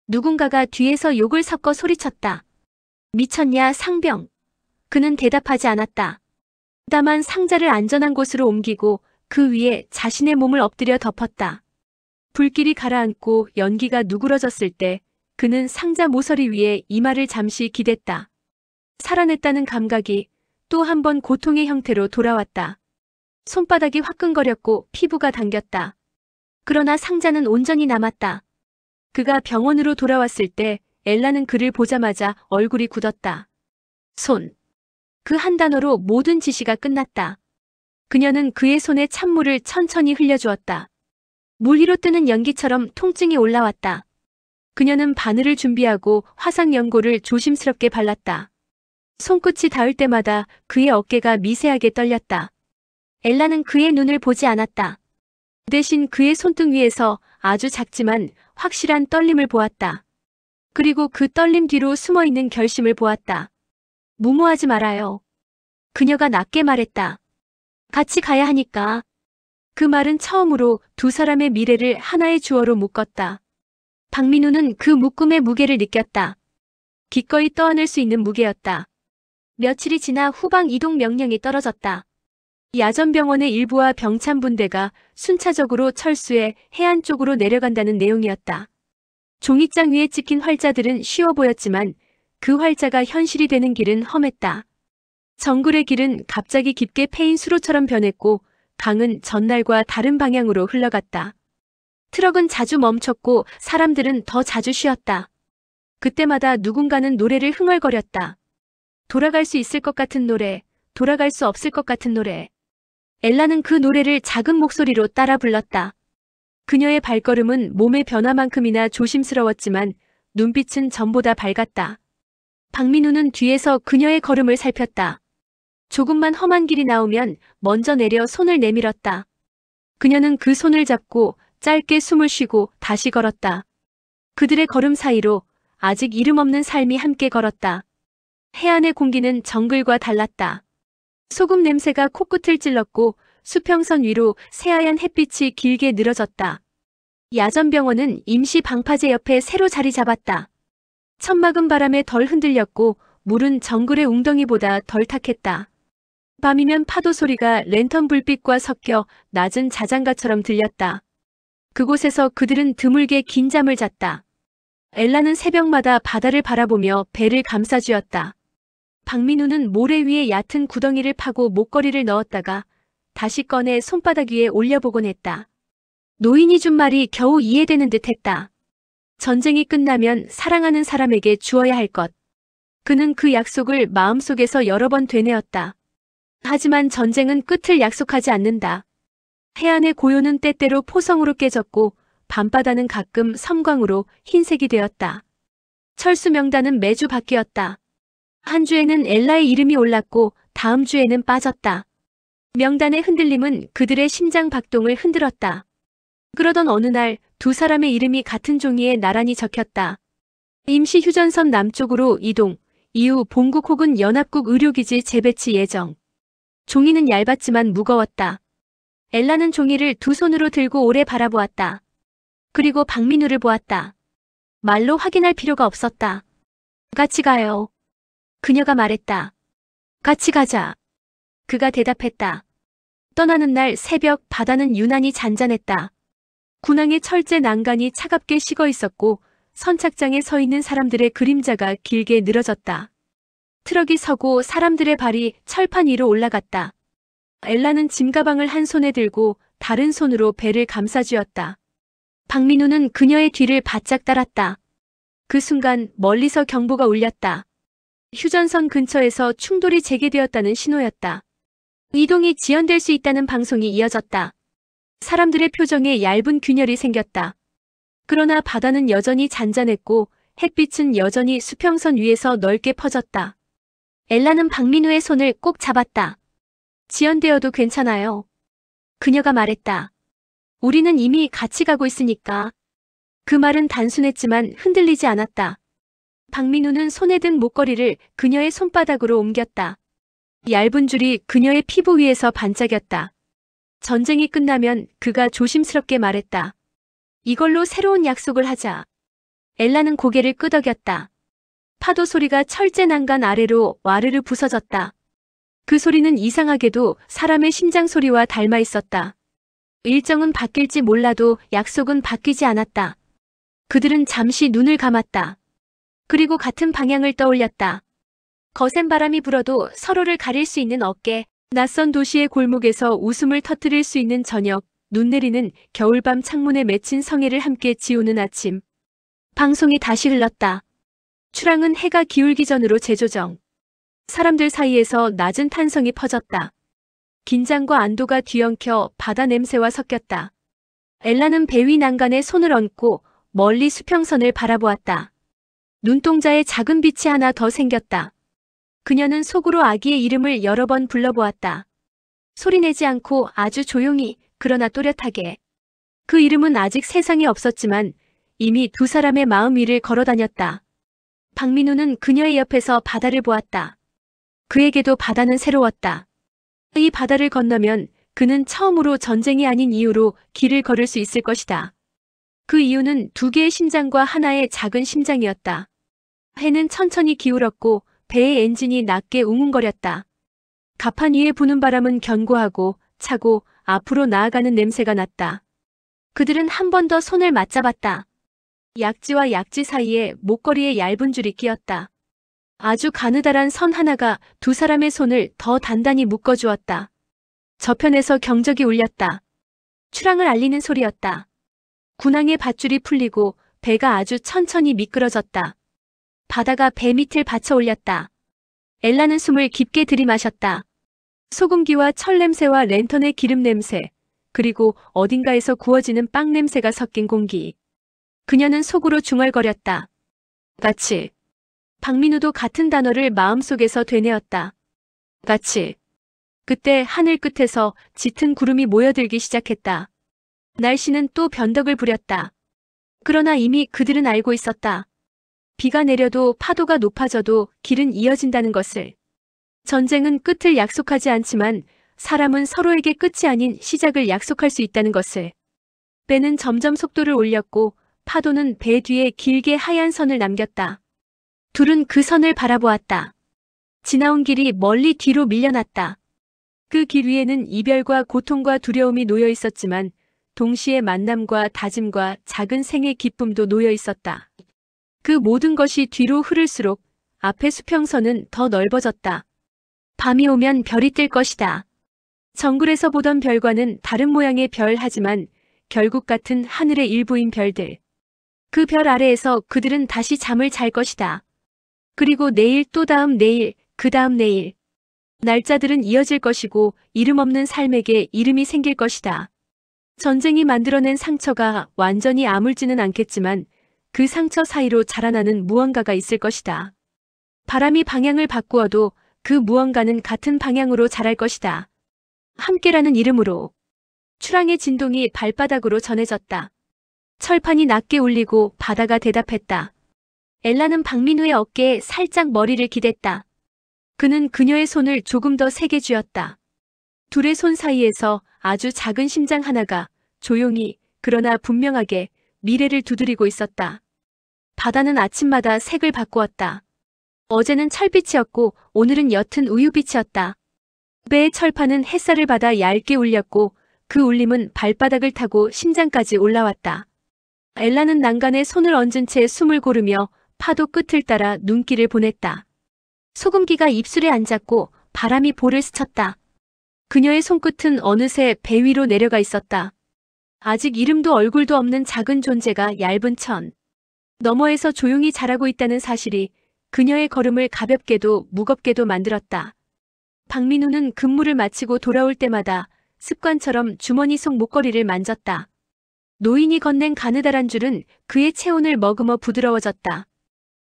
누군가가 뒤에서 욕을 섞어 소리쳤다. 미쳤냐, 상병. 그는 대답하지 않았다. 다만 상자를 안전한 곳으로 옮기고 그 위에 자신의 몸을 엎드려 덮었다. 불길이 가라앉고 연기가 누그러졌을 때 그는 상자 모서리 위에 이마를 잠시 기댔다. 살아냈다는 감각이 또 한 번 고통의 형태로 돌아왔다. 손바닥이 화끈거렸고 피부가 당겼다. 그러나 상자는 온전히 남았다. 그가 병원으로 돌아왔을 때 엘라는 그를 보자마자 얼굴이 굳었다. 손. 그 한 단어로 모든 지시가 끝났다. 그녀는 그의 손에 찬물을 천천히 흘려주었다. 물 위로 뜨는 연기처럼 통증이 올라왔다. 그녀는 바늘을 준비하고 화상 연고를 조심스럽게 발랐다. 손끝이 닿을 때마다 그의 어깨가 미세하게 떨렸다. 엘라는 그의 눈을 보지 않았다. 대신 그의 손등 위에서 아주 작지만 확실한 떨림을 보았다. 그리고 그 떨림 뒤로 숨어있는 결심을 보았다. 무모하지 말아요. 그녀가 낮게 말했다. 같이 가야 하니까. 그 말은 처음으로 두 사람의 미래를 하나의 주어로 묶었다. 박민우는 그 묶음의 무게를 느꼈다. 기꺼이 떠안을 수 있는 무게였다. 며칠이 지나 후방 이동 명령이 떨어졌다. 야전병원의 일부와 병참분대가 순차적으로 철수해 해안 쪽으로 내려간다는 내용이었다. 종이장 위에 찍힌 활자들은 쉬워 보였지만 그 활자가 현실이 되는 길은 험했다. 정글의 길은 갑자기 깊게 패인 수로처럼 변했고 강은 전날과 다른 방향으로 흘러갔다. 트럭은 자주 멈췄고 사람들은 더 자주 쉬었다. 그때마다 누군가는 노래를 흥얼거렸다. 돌아갈 수 있을 것 같은 노래, 돌아갈 수 없을 것 같은 노래. 엘라는 그 노래를 작은 목소리로 따라 불렀다. 그녀의 발걸음은 몸의 변화만큼이나 조심스러웠지만 눈빛은 전보다 밝았다. 박민우는 뒤에서 그녀의 걸음을 살폈다. 조금만 험한 길이 나오면 먼저 내려 손을 내밀었다. 그녀는 그 손을 잡고 짧게 숨을 쉬고 다시 걸었다. 그들의 걸음 사이로 아직 이름 없는 삶이 함께 걸었다. 해안의 공기는 정글과 달랐다. 소금 냄새가 코끝을 찔렀고 수평선 위로 새하얀 햇빛이 길게 늘어졌다. 야전병원은 임시 방파제 옆에 새로 자리 잡았다. 천막은 바람에 덜 흔들렸고 물은 정글의 웅덩이보다 덜 탁했다. 밤이면 파도 소리가 랜턴 불빛과 섞여 낮은 자장가처럼 들렸다. 그곳에서 그들은 드물게 긴 잠을 잤다. 엘라는 새벽마다 바다를 바라보며 배를 감싸쥐었다. 박민우는 모래 위에 얕은 구덩이를 파고 목걸이를 넣었다가 다시 꺼내 손바닥 위에 올려보곤 했다. 노인이 준 말이 겨우 이해되는 듯 했다. 전쟁이 끝나면 사랑하는 사람에게 주어야 할 것. 그는 그 약속을 마음속에서 여러 번 되뇌었다. 하지만 전쟁은 끝을 약속하지 않는다. 해안의 고요는 때때로 포성으로 깨졌고 밤바다는 가끔 섬광으로 흰색이 되었다. 철수 명단은 매주 바뀌었다. 한 주에는 엘라의 이름이 올랐고 다음 주에는 빠졌다. 명단의 흔들림은 그들의 심장 박동을 흔들었다. 그러던 어느 날 두 사람의 이름이 같은 종이에 나란히 적혔다. 임시 휴전선 남쪽으로 이동, 이후 본국 혹은 연합국 의료기지 재배치 예정. 종이는 얇았지만 무거웠다. 엘라는 종이를 두 손으로 들고 오래 바라보았다. 그리고 박민우를 보았다. 말로 확인할 필요가 없었다. 같이 가요. 그녀가 말했다. 같이 가자. 그가 대답했다. 떠나는 날 새벽 바다는 유난히 잔잔했다. 군항의 철제 난간이 차갑게 식어 있었고 선착장에 서 있는 사람들의 그림자가 길게 늘어졌다. 트럭이 서고 사람들의 발이 철판 위로 올라갔다. 엘라는 짐가방을 한 손에 들고 다른 손으로 배를 감싸쥐었다. 박민우는 그녀의 뒤를 바짝 따랐다. 그 순간 멀리서 경보가 울렸다. 휴전선 근처에서 충돌이 재개되었다는 신호였다. 이동이 지연될 수 있다는 방송이 이어졌다. 사람들의 표정에 얇은 균열이 생겼다. 그러나 바다는 여전히 잔잔했고 햇빛은 여전히 수평선 위에서 넓게 퍼졌다. 엘라는 박민우의 손을 꼭 잡았다. 지연되어도 괜찮아요. 그녀가 말했다. 우리는 이미 같이 가고 있으니까. 그 말은 단순했지만 흔들리지 않았다. 박민우는 손에 든 목걸이를 그녀의 손바닥으로 옮겼다. 얇은 줄이 그녀의 피부 위에서 반짝였다. 전쟁이 끝나면 그가 조심스럽게 말했다. 이걸로 새로운 약속을 하자. 엘라는 고개를 끄덕였다. 파도 소리가 철제 난간 아래로 와르르 부서졌다. 그 소리는 이상하게도 사람의 심장 소리와 닮아 있었다. 일정은 바뀔지 몰라도 약속은 바뀌지 않았다. 그들은 잠시 눈을 감았다. 그리고 같은 방향을 떠올렸다. 거센 바람이 불어도 서로를 가릴 수 있는 어깨, 낯선 도시의 골목에서 웃음을 터뜨릴 수 있는 저녁, 눈 내리는 겨울밤 창문에 맺힌 성애를 함께 지우는 아침. 방송이 다시 흘렀다. 출항은 해가 기울기 전으로 재조정. 사람들 사이에서 낮은 탄성이 퍼졌다. 긴장과 안도가 뒤엉켜 바다 냄새와 섞였다. 엘라는 배 위 난간에 손을 얹고 멀리 수평선을 바라보았다. 눈동자에 작은 빛이 하나 더 생겼다. 그녀는 속으로 아기의 이름을 여러 번 불러보았다. 소리내지 않고 아주 조용히, 그러나 또렷하게. 그 이름은 아직 세상에 없었지만 이미 두 사람의 마음 위를 걸어다녔다. 박민우는 그녀의 옆에서 바다를 보았다. 그에게도 바다는 새로웠다. 이 바다를 건너면 그는 처음으로 전쟁이 아닌 이유로 길을 걸을 수 있을 것이다. 그 이유는 두 개의 심장과 하나의 작은 심장이었다. 해는 천천히 기울었고 배의 엔진이 낮게 웅웅거렸다. 갑판 위에 부는 바람은 견고하고 차고 앞으로 나아가는 냄새가 났다. 그들은 한 번 더 손을 맞잡았다. 약지와 약지 사이에 목걸이에 얇은 줄이 끼었다. 아주 가느다란 선 하나가 두 사람의 손을 더 단단히 묶어주었다. 저편에서 경적이 울렸다. 출항을 알리는 소리였다. 군항의 밧줄이 풀리고 배가 아주 천천히 미끄러졌다. 바다가 배 밑을 받쳐 올렸다. 엘라는 숨을 깊게 들이마셨다. 소금기와 철 냄새와 랜턴의 기름 냄새, 그리고 어딘가에서 구워지는 빵 냄새가 섞인 공기. 그녀는 속으로 중얼거렸다. 같이. 박민우도 같은 단어를 마음속에서 되뇌었다. 같이. 그때 하늘 끝에서 짙은 구름이 모여들기 시작했다. 날씨는 또 변덕을 부렸다. 그러나 이미 그들은 알고 있었다. 비가 내려도 파도가 높아져도 길은 이어진다는 것을. 전쟁은 끝을 약속하지 않지만 사람은 서로에게 끝이 아닌 시작을 약속할 수 있다는 것을. 배는 점점 속도를 올렸고 파도는 배 뒤에 길게 하얀 선을 남겼다. 둘은 그 선을 바라보았다. 지나온 길이 멀리 뒤로 밀려났다. 그 길 위에는 이별과 고통과 두려움이 놓여 있었지만 동시에 만남과 다짐과 작은 생의 기쁨도 놓여 있었다. 그 모든 것이 뒤로 흐를수록 앞의 수평선은 더 넓어졌다. 밤이 오면 별이 뜰 것이다. 정글에서 보던 별과는 다른 모양의 별 하지만 결국 같은 하늘의 일부인 별들. 그 별 아래에서 그들은 다시 잠을 잘 것이다. 그리고 내일 또 다음 내일, 그 다음 내일. 날짜들은 이어질 것이고 이름 없는 삶에게 이름이 생길 것이다. 전쟁이 만들어낸 상처가 완전히 아물지는 않겠지만 그 상처 사이로 자라나는 무언가가 있을 것이다. 바람이 방향을 바꾸어도 그 무언가는 같은 방향으로 자랄 것이다. 함께라는 이름으로. 출항의 진동이 발바닥으로 전해졌다. 철판이 낮게 울리고 바다가 대답했다. 엘라는 박민우의 어깨에 살짝 머리를 기댔다. 그는 그녀의 손을 조금 더 세게 쥐었다. 둘의 손 사이에서 아주 작은 심장 하나가 조용히 그러나 분명하게 미래를 두드리고 있었다. 바다는 아침마다 색을 바꾸었다. 어제는 철빛이었고 오늘은 옅은 우유빛이었다. 배의 철판은 햇살을 받아 얇게 울렸고 그 울림은 발바닥을 타고 심장까지 올라왔다. 엘라는 난간에 손을 얹은 채 숨을 고르며 파도 끝을 따라 눈길을 보냈다. 소금기가 입술에 앉았고 바람이 볼을 스쳤다. 그녀의 손끝은 어느새 배 위로 내려가 있었다. 아직 이름도 얼굴도 없는 작은 존재가 얇은 천 너머에서 조용히 자라고 있다는 사실이 그녀의 걸음을 가볍게도 무겁게도 만들었다. 박민우는 근무를 마치고 돌아올 때마다 습관처럼 주머니 속 목걸이를 만졌다. 노인이 건넨 가느다란 줄은 그의 체온을 머금어 부드러워졌다.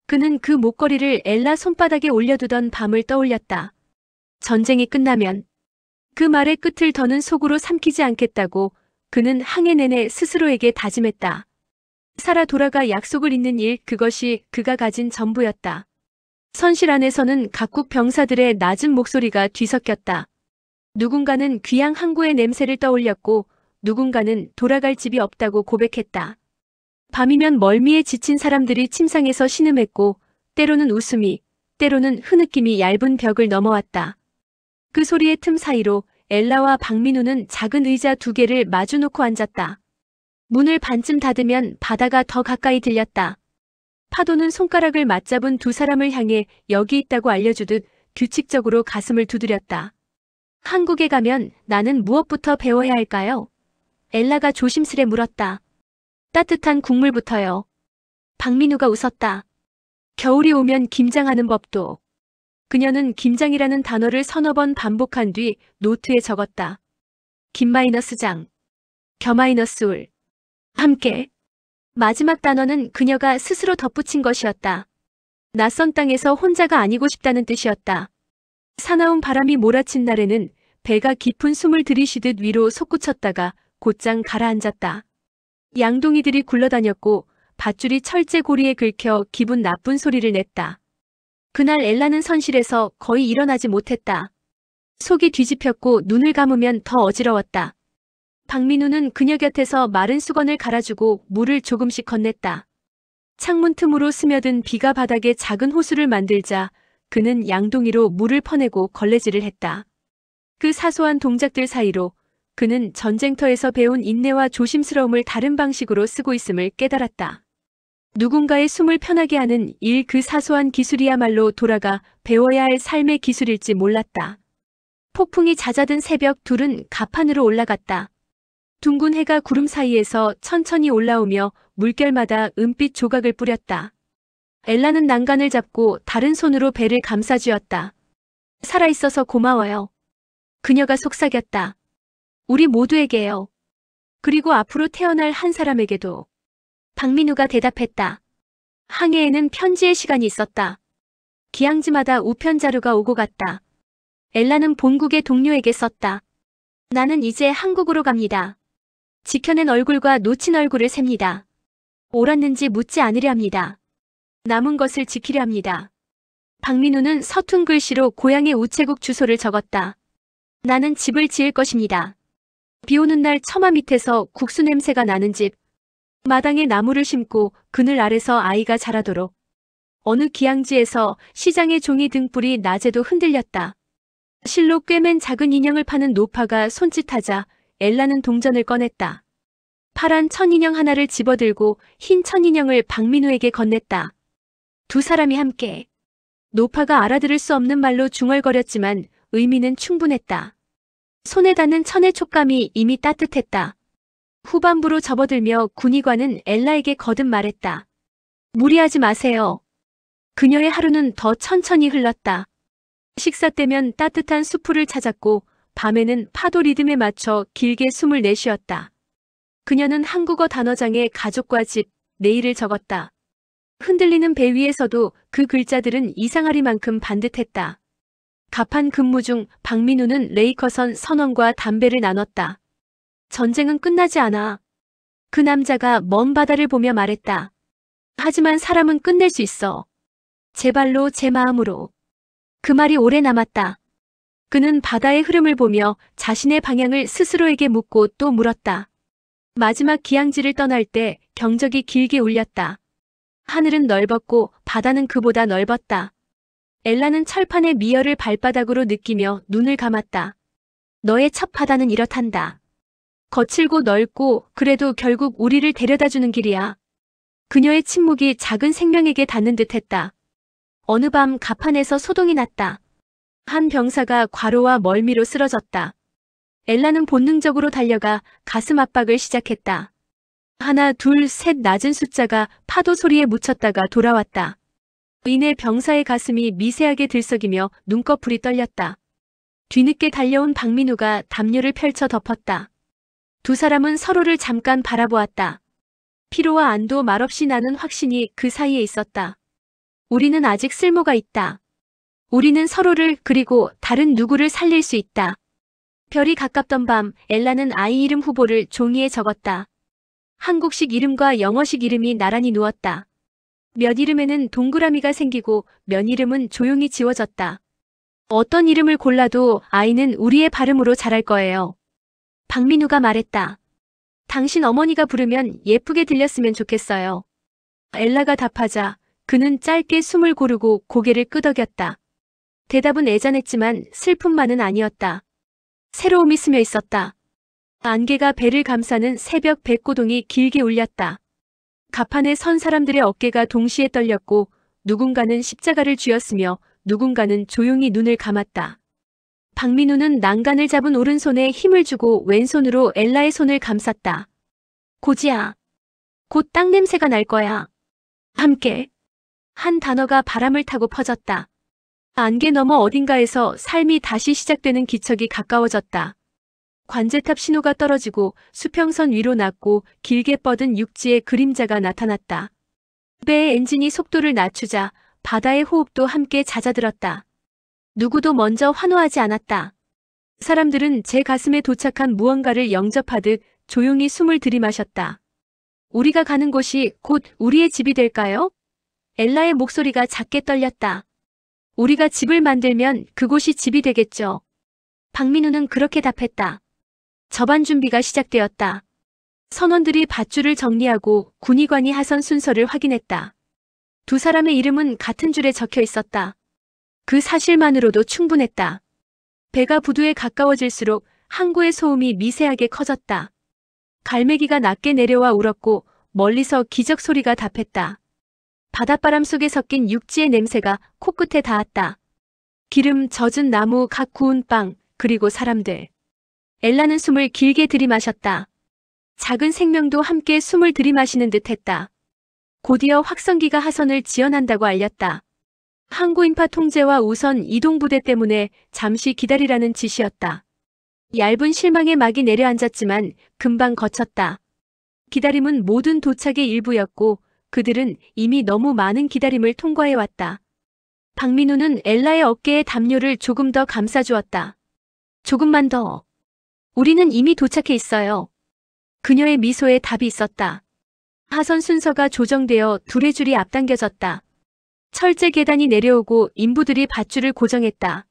그는 그 목걸이를 엘라 손바닥에 올려두던 밤을 떠올렸다. 전쟁이 끝나면 그 말의 끝을 더는 속으로 삼키지 않겠다고 그는 항해 내내 스스로에게 다짐했다. 살아 돌아가 약속을 잇는 일, 그것이 그가 가진 전부였다. 선실 안에서는 각국 병사들의 낮은 목소리가 뒤섞였다. 누군가는 귀양 항구의 냄새를 떠올렸고 누군가는 돌아갈 집이 없다고 고백했다. 밤이면 멀미에 지친 사람들이 침상에서 신음했고 때로는 웃음이, 때로는 흐느낌이 얇은 벽을 넘어왔다. 그 소리의 틈 사이로 엘라와 박민우는 작은 의자 2개를 마주놓고 앉았다. 문을 반쯤 닫으면 바다가 더 가까이 들렸다. 파도는 손가락을 맞잡은 2 사람을 향해 여기 있다고 알려주듯 규칙적으로 가슴을 두드렸다. 한국에 가면 나는 무엇부터 배워야 할까요? 엘라가 조심스레 물었다. 따뜻한 국물부터요. 박민우가 웃었다. 겨울이 오면 김장하는 법도. 그녀는 김장이라는 단어를 서너 번 반복한 뒤 노트에 적었다. 김-장, 겨-울. 함께. 마지막 단어는 그녀가 스스로 덧붙인 것이었다. 낯선 땅에서 혼자가 아니고 싶다는 뜻이었다. 사나운 바람이 몰아친 날에는 배가 깊은 숨을 들이쉬듯 위로 솟구쳤다가 곧장 가라앉았다. 양동이들이 굴러다녔고 밧줄이 철제 고리에 긁혀 기분 나쁜 소리를 냈다. 그날 엘라는 선실에서 거의 일어나지 못했다. 속이 뒤집혔고 눈을 감으면 더 어지러웠다. 박민우는 그녀 곁에서 마른 수건을 갈아주고 물을 조금씩 건넸다. 창문 틈으로 스며든 비가 바닥에 작은 호수를 만들자 그는 양동이로 물을 퍼내고 걸레질을 했다. 그 사소한 동작들 사이로 그는 전쟁터에서 배운 인내와 조심스러움을 다른 방식으로 쓰고 있음을 깨달았다. 누군가의 숨을 편하게 하는 일, 그 사소한 기술이야말로 돌아가 배워야 할 삶의 기술일지 몰랐다. 폭풍이 잦아든 새벽, 둘은 가판으로 올라갔다. 둥근 해가 구름 사이에서 천천히 올라오며 물결마다 은빛 조각을 뿌렸다. 엘라는 난간을 잡고 다른 손으로 배를 감싸쥐었다. 살아있어서 고마워요. 그녀가 속삭였다. 우리 모두에게요. 그리고 앞으로 태어날 한 사람에게도. 박민우가 대답했다. 항해에는 편지의 시간이 있었다. 기항지마다 우편 자루가 오고 갔다. 엘라는 본국의 동료에게 썼다. 나는 이제 한국으로 갑니다. 지켜낸 얼굴과 놓친 얼굴을 셉니다. 옳았는지 묻지 않으려 합니다. 남은 것을 지키려 합니다. 박민우는 서툰 글씨로 고향의 우체국 주소를 적었다. 나는 집을 지을 것입니다. 비 오는 날 처마 밑에서 국수 냄새가 나는 집. 마당에 나무를 심고 그늘 아래서 아이가 자라도록. 어느 기항지에서 시장의 종이 등불이 낮에도 흔들렸다. 실로 꿰맨 작은 인형을 파는 노파가 손짓하자 엘라는 동전을 꺼냈다. 파란 천인형 하나를 집어들고 흰 천인형을 박민우에게 건넸다. 2 사람이 함께. 노파가 알아들을 수 없는 말로 중얼거렸지만 의미는 충분했다. 손에 닿는 천의 촉감이 이미 따뜻했다. 후반부로 접어들며 군의관은 엘라에게 거듭 말했다. 무리하지 마세요. 그녀의 하루는 더 천천히 흘렀다. 식사 때면 따뜻한 수프를 찾았고 밤에는 파도 리듬에 맞춰 길게 숨을 내쉬었다. 그녀는 한국어 단어장에 가족과 집, 내일을 적었다. 흔들리는 배 위에서도 그 글자들은 이상하리만큼 반듯했다. 가판 근무 중 박민우는 레이커선 선원과 담배를 나눴다. 전쟁은 끝나지 않아. 그 남자가 먼 바다를 보며 말했다. 하지만 사람은 끝낼 수 있어. 제 발로, 제 마음으로. 그 말이 오래 남았다. 그는 바다의 흐름을 보며 자신의 방향을 스스로에게 묻고 또 물었다. 마지막 기항지를 떠날 때 경적이 길게 울렸다. 하늘은 넓었고 바다는 그보다 넓었다. 엘라는 철판의 미열을 발바닥으로 느끼며 눈을 감았다. 너의 첫 바다는 이렇단다. 거칠고 넓고 그래도 결국 우리를 데려다주는 길이야. 그녀의 침묵이 작은 생명에게 닿는 듯했다. 어느 밤 가판에서 소동이 났다. 한 병사가 과로와 멀미로 쓰러졌다. 엘라는 본능적으로 달려가 가슴 압박을 시작했다. 하나, 둘, 셋 낮은 숫자가 파도 소리에 묻혔다가 돌아왔다. 이내 병사의 가슴이 미세하게 들썩이며 눈꺼풀이 떨렸다. 뒤늦게 달려온 박민우가 담요를 펼쳐 덮었다. 2 사람은 서로를 잠깐 바라보았다. 피로와 안도 말없이 나는 확신이 그 사이에 있었다. 우리는 아직 쓸모가 있다. 우리는 서로를 그리고 다른 누구를 살릴 수 있다. 별이 가깝던 밤 엘라는 아이 이름 후보를 종이에 적었다. 한국식 이름과 영어식 이름이 나란히 누웠다. 몇 이름에는 동그라미가 생기고 몇 이름은 조용히 지워졌다. 어떤 이름을 골라도 아이는 우리의 발음으로 자랄 거예요. 박민우가 말했다. 당신 어머니가 부르면 예쁘게 들렸으면 좋겠어요. 엘라가 답하자 그는 짧게 숨을 고르고 고개를 끄덕였다. 대답은 애잔했지만 슬픔만은 아니었다. 새로움이 스며 있었다. 안개가 배를 감싸는 새벽 백고동이 길게 울렸다. 갑판에 선 사람들의 어깨가 동시에 떨렸고 누군가는 십자가를 쥐었으며 누군가는 조용히 눈을 감았다. 박민우는 난간을 잡은 오른손에 힘을 주고 왼손으로 엘라의 손을 감쌌다. 고지야. 곧 땅 냄새가 날 거야. 함께. 한 단어가 바람을 타고 퍼졌다. 안개 너머 어딘가에서 삶이 다시 시작되는 기척이 가까워졌다. 관제탑 신호가 떨어지고 수평선 위로 낮고 길게 뻗은 육지의 그림자가 나타났다. 배의 엔진이 속도를 낮추자 바다의 호흡도 함께 잦아들었다. 누구도 먼저 환호하지 않았다. 사람들은 제 가슴에 도착한 무언가를 영접하듯 조용히 숨을 들이마셨다. 우리가 가는 곳이 곧 우리의 집이 될까요? 엘라의 목소리가 작게 떨렸다. 우리가 집을 만들면 그곳이 집이 되겠죠. 박민우는 그렇게 답했다. 접안 준비가 시작되었다. 선원들이 밧줄을 정리하고 군의관이 하선 순서를 확인했다. 두 사람의 이름은 같은 줄에 적혀 있었다. 그 사실만으로도 충분했다. 배가 부두에 가까워질수록 항구의 소음이 미세하게 커졌다. 갈매기가 낮게 내려와 울었고 멀리서 기적 소리가 답했다. 바닷바람 속에 섞인 육지의 냄새가 코끝에 닿았다. 기름 젖은 나무, 각 구운 빵, 그리고 사람들. 엘라는 숨을 길게 들이마셨다. 작은 생명도 함께 숨을 들이마시는 듯 했다. 곧이어 확성기가 하선을 지원한다고 알렸다. 항구인파 통제와 우선 이동부대 때문에 잠시 기다리라는 지시였다. 얇은 실망의 막이 내려앉았지만 금방 거쳤다. 기다림은 모든 도착의 일부였고 그들은 이미 너무 많은 기다림을 통과해왔다. 박민우는 엘라의 어깨에 담요를 조금 더 감싸주었다. 조금만 더. 우리는 이미 도착해 있어요. 그녀의 미소에 답이 있었다. 하선 순서가 조정되어 둘의 줄이 앞당겨졌다. 철제 계단이 내려오고 인부들이 밧줄을 고정했다.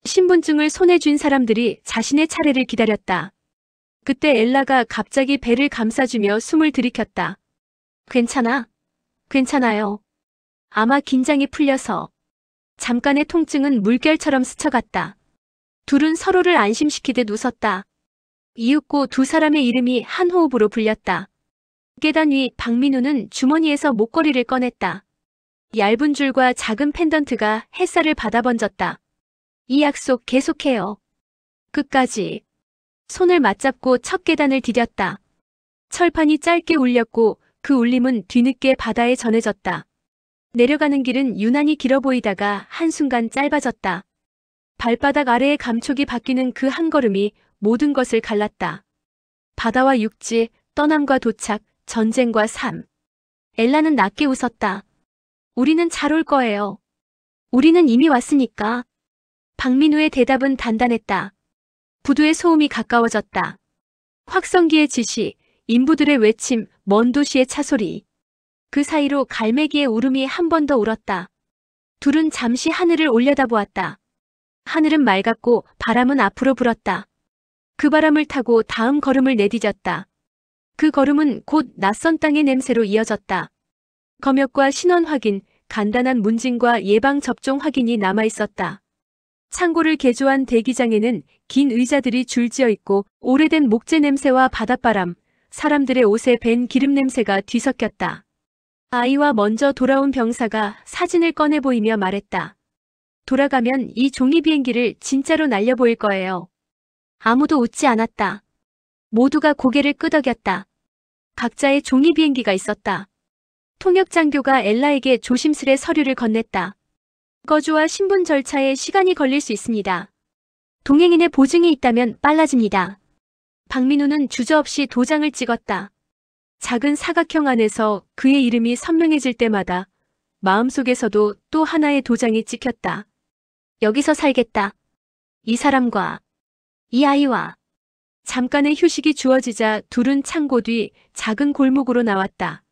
신분증을 손에 쥔 사람들이 자신의 차례를 기다렸다. 그때 엘라가 갑자기 배를 감싸주며 숨을 들이켰다. 괜찮아? 괜찮아요. 아마 긴장이 풀려서. 잠깐의 통증은 물결처럼 스쳐갔다. 둘은 서로를 안심시키듯 웃었다. 이윽고 두 사람의 이름이 한 호흡으로 불렸다. 계단 위 박민우는 주머니에서 목걸이를 꺼냈다. 얇은 줄과 작은 펜던트가 햇살을 받아 번졌다. 이 약속 계속해요. 끝까지. 손을 맞잡고 첫 계단을 디뎠다. 철판이 짧게 울렸고 그 울림은 뒤늦게 바다에 전해졌다. 내려가는 길은 유난히 길어 보이다가 한순간 짧아졌다. 발바닥 아래의 감촉이 바뀌는 그 한 걸음이 모든 것을 갈랐다. 바다와 육지, 떠남과 도착, 전쟁과 삶. 엘라는 낮게 웃었다. 우리는 잘 올 거예요. 우리는 이미 왔으니까. 박민우의 대답은 단단했다. 부두의 소음이 가까워졌다. 확성기의 지시, 인부들의 외침, 먼 도시의 차소리. 그 사이로 갈매기의 울음이 한 번 더 울었다. 둘은 잠시 하늘을 올려다보았다. 하늘은 맑았고 바람은 앞으로 불었다. 그 바람을 타고 다음 걸음을 내디뎠다. 그 걸음은 곧 낯선 땅의 냄새로 이어졌다. 검역과 신원 확인, 간단한 문진과 예방 접종 확인이 남아있었다. 창고를 개조한 대기장에는 긴 의자들이 줄지어 있고 오래된 목재 냄새와 바닷바람, 사람들의 옷에 밴 기름 냄새가 뒤섞였다. 아이와 먼저 돌아온 병사가 사진을 꺼내 보이며 말했다. 돌아가면 이 종이 비행기를 진짜로 날려 보일 거예요. 아무도 웃지 않았다. 모두가 고개를 끄덕였다. 각자의 종이 비행기가 있었다. 통역장교가 엘라에게 조심스레 서류를 건넸다. 거주와 신분 절차에 시간이 걸릴 수 있습니다. 동행인의 보증이 있다면 빨라집니다. 박민우는 주저없이 도장을 찍었다. 작은 사각형 안에서 그의 이름이 선명해질 때마다 마음속에서도 또 하나의 도장이 찍혔다. 여기서 살겠다. 이 사람과 이 아이와. 잠깐의 휴식이 주어지자 둘은 창고 뒤 작은 골목으로 나왔다.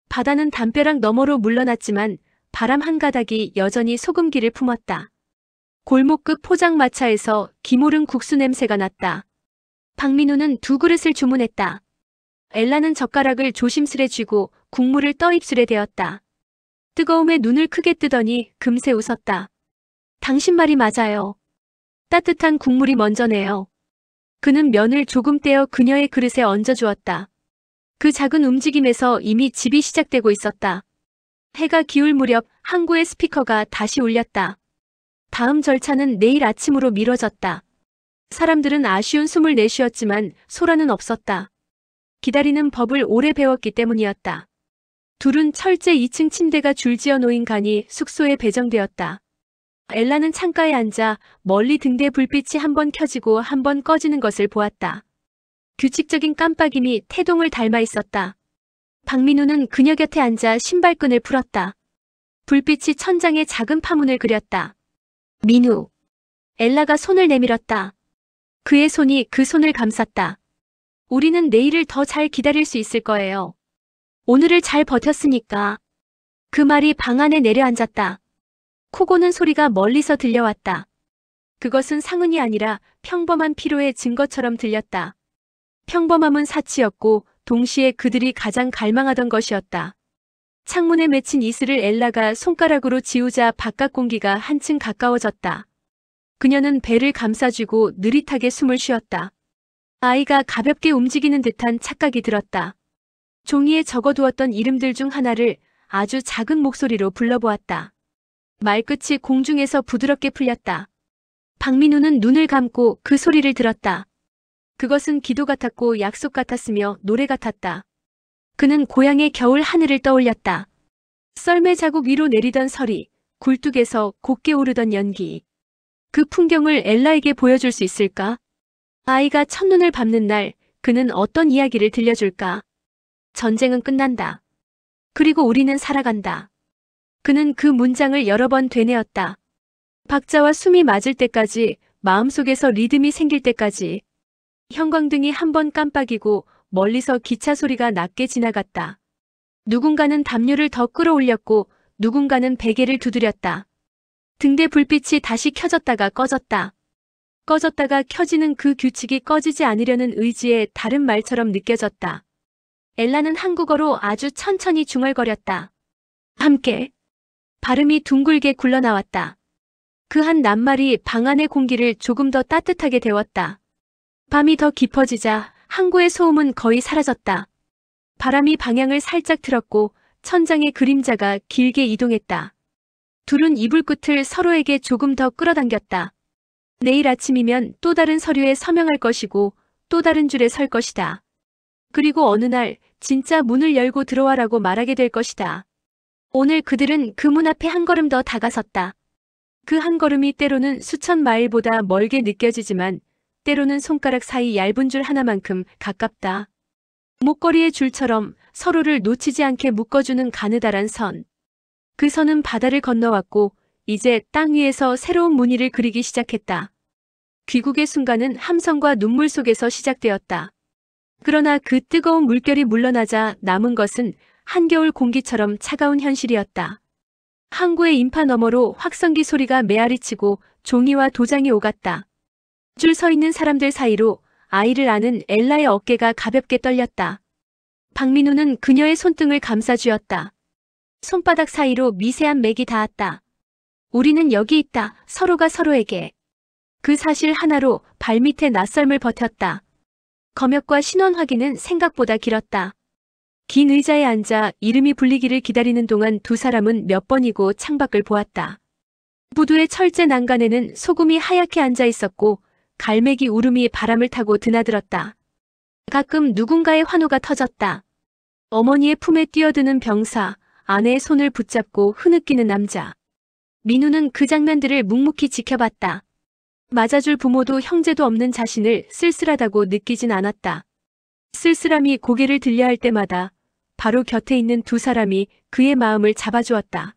바다는 담벼락 너머로 물러났지만 바람 한 가닥이 여전히 소금기를 품었다. 골목 끝 포장마차에서 기모른 국수 냄새가 났다. 박민우는 2 그릇을 주문했다. 엘라는 젓가락을 조심스레 쥐고 국물을 떠 입술에 대었다. 뜨거움에 눈을 크게 뜨더니 금세 웃었다. 당신 말이 맞아요. 따뜻한 국물이 먼저네요. 그는 면을 조금 떼어 그녀의 그릇에 얹어주었다. 그 작은 움직임에서 이미 집이 시작되고 있었다. 해가 기울 무렵 항구의 스피커가 다시 울렸다. 다음 절차는 내일 아침으로 미뤄졌다. 사람들은 아쉬운 숨을 내쉬었지만 소라는 없었다. 기다리는 법을 오래 배웠기 때문이었다. 둘은 철제 2층 침대가 줄지어 놓인 간이 숙소에 배정되었다. 엘라는 창가에 앉아 멀리 등대 불빛이 한번 켜지고 한번 꺼지는 것을 보았다. 규칙적인 깜빡임이 태동을 닮아 있었다. 박민우는 그녀 곁에 앉아 신발끈을 풀었다. 불빛이 천장에 작은 파문을 그렸다. 민우. 엘라가 손을 내밀었다. 그의 손이 그 손을 감쌌다. 우리는 내일을 더 잘 기다릴 수 있을 거예요. 오늘을 잘 버텼으니까. 그 말이 방 안에 내려앉았다. 코 고는 소리가 멀리서 들려왔다. 그것은 상흔이 아니라 평범한 피로의 증거처럼 들렸다. 평범함은 사치였고 동시에 그들이 가장 갈망하던 것이었다. 창문에 맺힌 이슬을 엘라가 손가락으로 지우자 바깥 공기가 한층 가까워졌다. 그녀는 배를 감싸쥐고 느릿하게 숨을 쉬었다. 아이가 가볍게 움직이는 듯한 착각이 들었다. 종이에 적어두었던 이름들 중 하나를 아주 작은 목소리로 불러보았다. 말끝이 공중에서 부드럽게 풀렸다. 박민우는 눈을 감고 그 소리를 들었다. 그것은 기도 같았고 약속 같았으며 노래 같았다. 그는 고향의 겨울 하늘을 떠올렸다. 썰매 자국 위로 내리던 서리, 굴뚝에서 곱게 오르던 연기. 그 풍경을 엘라에게 보여줄 수 있을까? 아이가 첫눈을 밟는 날, 그는 어떤 이야기를 들려줄까? 전쟁은 끝난다. 그리고 우리는 살아간다. 그는 그 문장을 여러 번 되뇌었다. 박자와 숨이 맞을 때까지, 마음속에서 리듬이 생길 때까지. 형광등이 한 번 깜빡이고 멀리서 기차 소리가 낮게 지나갔다. 누군가는 담요를 더 끌어올렸고 누군가는 베개를 두드렸다. 등대 불빛이 다시 켜졌다가 꺼졌다. 꺼졌다가 켜지는 그 규칙이 꺼지지 않으려는 의지의 다른 말처럼 느껴졌다. 엘라는 한국어로 아주 천천히 중얼거렸다. 함께. 발음이 둥글게 굴러나왔다. 그 한 낱말이 방 안의 공기를 조금 더 따뜻하게 데웠다. 밤이 더 깊어지자 항구의 소음은 거의 사라졌다. 바람이 방향을 살짝 틀었고 천장의 그림자가 길게 이동했다. 둘은 이불 끝을 서로에게 조금 더 끌어당겼다. 내일 아침이면 또 다른 서류에 서명할 것이고 또 다른 줄에 설 것이다. 그리고 어느 날 진짜 문을 열고 들어와라고 말하게 될 것이다. 오늘 그들은 그 문 앞에 한 걸음 더 다가섰다. 그 한 걸음이 때로는 수천 마일보다 멀게 느껴지지만 때로는 손가락 사이 얇은 줄 하나만큼 가깝다. 목걸이의 줄처럼 서로를 놓치지 않게 묶어주는 가느다란 선. 그 선은 바다를 건너왔고 이제 땅 위에서 새로운 무늬를 그리기 시작했다. 귀국의 순간은 함성과 눈물 속에서 시작되었다. 그러나 그 뜨거운 물결이 물러나자 남은 것은 한겨울 공기처럼 차가운 현실이었다. 항구의 인파 너머로 확성기 소리가 메아리치고 종이와 도장이 오갔다. 줄 서 있는 사람들 사이로 아이를 안은 엘라의 어깨가 가볍게 떨렸다. 박민우는 그녀의 손등을 감싸쥐었다. 손바닥 사이로 미세한 맥이 닿았다. 우리는 여기 있다. 서로가 서로에게. 그 사실 하나로 발밑의 낯설음을 버텼다. 검역과 신원 확인은 생각보다 길었다. 긴 의자에 앉아 이름이 불리기를 기다리는 동안 두 사람은 몇 번이고 창밖을 보았다. 부두의 철제 난간에는 소금이 하얗게 앉아 있었고 갈매기 울음이 바람을 타고 드나들었다. 가끔 누군가의 환호가 터졌다. 어머니의 품에 뛰어드는 병사, 아내의 손을 붙잡고 흐느끼는 남자. 민우는 그 장면들을 묵묵히 지켜봤다. 맞아줄 부모도 형제도 없는 자신을 쓸쓸하다고 느끼진 않았다. 쓸쓸함이 고개를 들려 할 때마다 바로 곁에 있는 두 사람이 그의 마음을 잡아주었다.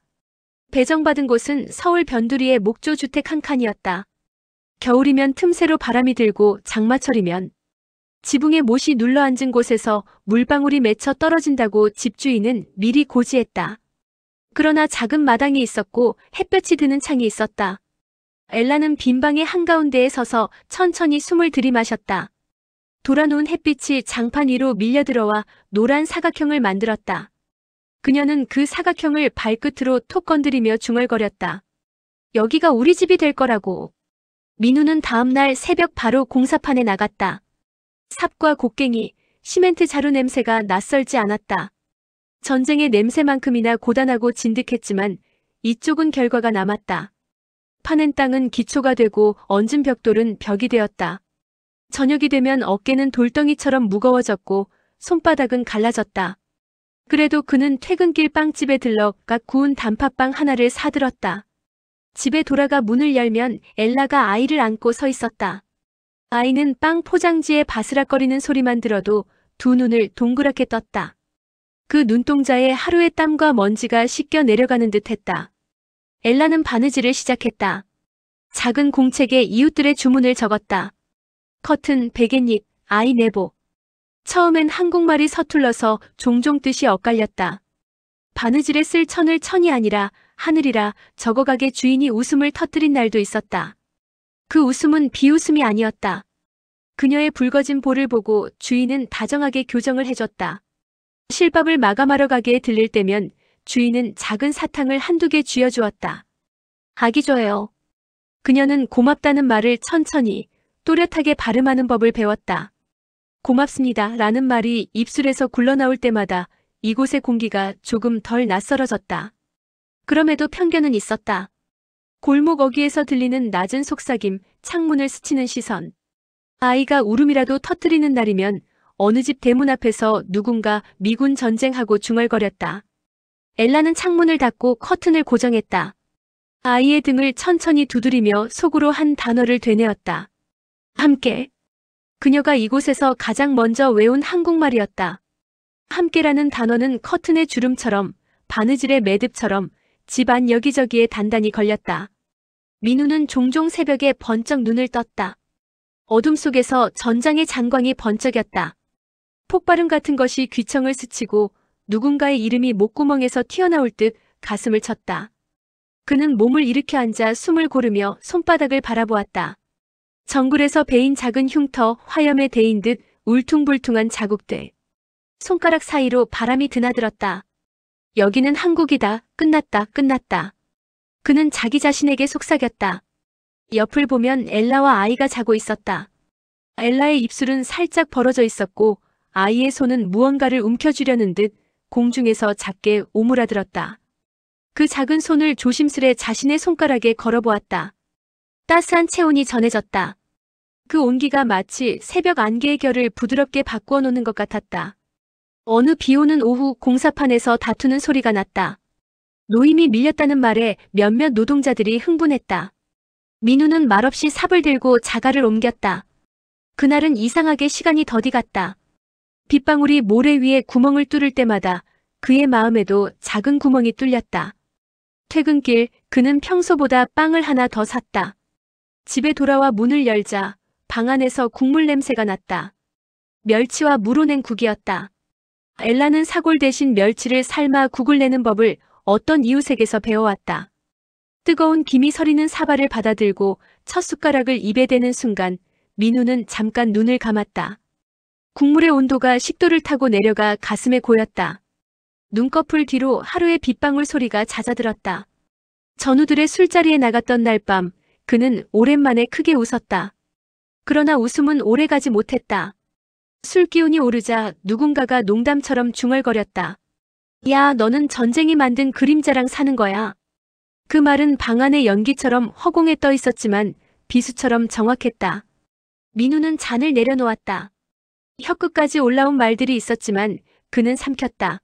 배정받은 곳은 서울 변두리의 목조 주택 한 칸이었다. 겨울이면 틈새로 바람이 들고 장마철이면 지붕에 못이 눌러앉은 곳에서 물방울이 맺혀 떨어진다고 집주인은 미리 고지했다. 그러나 작은 마당이 있었고 햇볕이 드는 창이 있었다. 엘라는 빈 방의 한가운데에 서서 천천히 숨을 들이마셨다. 돌아놓은 햇빛이 장판 위로 밀려들어와 노란 사각형을 만들었다. 그녀는 그 사각형을 발끝으로 톡 건드리며 중얼거렸다. 여기가 우리 집이 될 거라고. 민우는 다음날 새벽 바로 공사판에 나갔다. 삽과 곡괭이, 시멘트 자루 냄새가 낯설지 않았다. 전쟁의 냄새만큼이나 고단하고 진득했지만 이쪽은 결과가 남았다. 파낸 땅은 기초가 되고 얹은 벽돌은 벽이 되었다. 저녁이 되면 어깨는 돌덩이처럼 무거워졌고 손바닥은 갈라졌다. 그래도 그는 퇴근길 빵집에 들러가 구운 단팥빵 하나를 사들었다. 집에 돌아가 문을 열면 엘라가 아이를 안고 서 있었다. 아이는 빵 포장지에 바스락거리는 소리만 들어도 두 눈을 동그랗게 떴다. 그 눈동자에 하루의 땀과 먼지가 씻겨 내려가는 듯 했다. 엘라는 바느질을 시작했다. 작은 공책에 이웃들의 주문을 적었다. 커튼, 베갯잎, 아이 내복. 처음엔 한국말이 서툴러서 종종 뜻이 엇갈렸다. 바느질에 쓸 천을 천이 아니라 하늘이라 적어가게 주인이 웃음을 터뜨린 날도 있었다. 그 웃음은 비웃음이 아니었다. 그녀의 붉어진 볼을 보고 주인은 다정하게 교정을 해줬다. 실밥을 마감하러 가게에 들릴 때면 주인은 작은 사탕을 한두 개 쥐어주었다. 아기 줘요. 그녀는 고맙다는 말을 천천히 또렷하게 발음하는 법을 배웠다. 고맙습니다 라는 말이 입술에서 굴러나올 때마다 이곳의 공기가 조금 덜 낯설어졌다. 그럼에도 편견은 있었다. 골목 어귀에서 들리는 낮은 속삭임, 창문을 스치는 시선. 아이가 울음이라도 터뜨리는 날이면 어느 집 대문 앞에서 누군가 미군 전쟁하고 중얼거렸다. 엘라는 창문을 닫고 커튼을 고정했다. 아이의 등을 천천히 두드리며 속으로 한 단어를 되뇌었다. 함께. 그녀가 이곳에서 가장 먼저 외운 한국말이었다. 함께라는 단어는 커튼의 주름처럼, 바느질의 매듭처럼 집안 여기저기에 단단히 걸렸다. 민우는 종종 새벽에 번쩍 눈을 떴다. 어둠 속에서 전장의 장광이 번쩍였다. 폭발음 같은 것이 귀청을 스치고 누군가의 이름이 목구멍에서 튀어나올 듯 가슴을 쳤다. 그는 몸을 일으켜 앉아 숨을 고르며 손바닥을 바라보았다. 정글에서 베인 작은 흉터, 화염에 데인 듯 울퉁불퉁한 자국들. 손가락 사이로 바람이 드나들었다. 여기는 한국이다. 끝났다. 끝났다. 그는 자기 자신에게 속삭였다. 옆을 보면 엘라와 아이가 자고 있었다. 엘라의 입술은 살짝 벌어져 있었고 아이의 손은 무언가를 움켜쥐려는 듯 공중에서 작게 오므라들었다. 그 작은 손을 조심스레 자신의 손가락에 걸어보았다. 따스한 체온이 전해졌다. 그 온기가 마치 새벽 안개의 결을 부드럽게 바꾸어 놓는 것 같았다. 어느 비오는 오후 공사판에서 다투는 소리가 났다. 노임이 밀렸다는 말에 몇몇 노동자들이 흥분했다. 민우는 말없이 삽을 들고 자갈을 옮겼다. 그날은 이상하게 시간이 더디 갔다. 빗방울이 모래 위에 구멍을 뚫을 때마다 그의 마음에도 작은 구멍이 뚫렸다. 퇴근길 그는 평소보다 빵을 하나 더 샀다. 집에 돌아와 문을 열자 방 안에서 국물 냄새가 났다. 멸치와 무로 낸 국이었다. 엘라는 사골 대신 멸치를 삶아 국을 내는 법을 어떤 이웃에게서 배워왔다. 뜨거운 김이 서리는 사발을 받아들고 첫 숟가락을 입에 대는 순간 민우는 잠깐 눈을 감았다. 국물의 온도가 식도를 타고 내려가 가슴에 고였다. 눈꺼풀 뒤로 하루의 빗방울 소리가 잦아들었다. 전우들의 술자리에 나갔던 날 밤 그는 오랜만에 크게 웃었다. 그러나 웃음은 오래가지 못했다. 술 기운이 오르자 누군가가 농담처럼 중얼거렸다. 야, 너는 전쟁이 만든 그림자랑 사는 거야. 그 말은 방 안의 연기처럼 허공에 떠 있었지만 비수처럼 정확했다. 민우는 잔을 내려놓았다. 혀끝까지 올라온 말들이 있었지만 그는 삼켰다.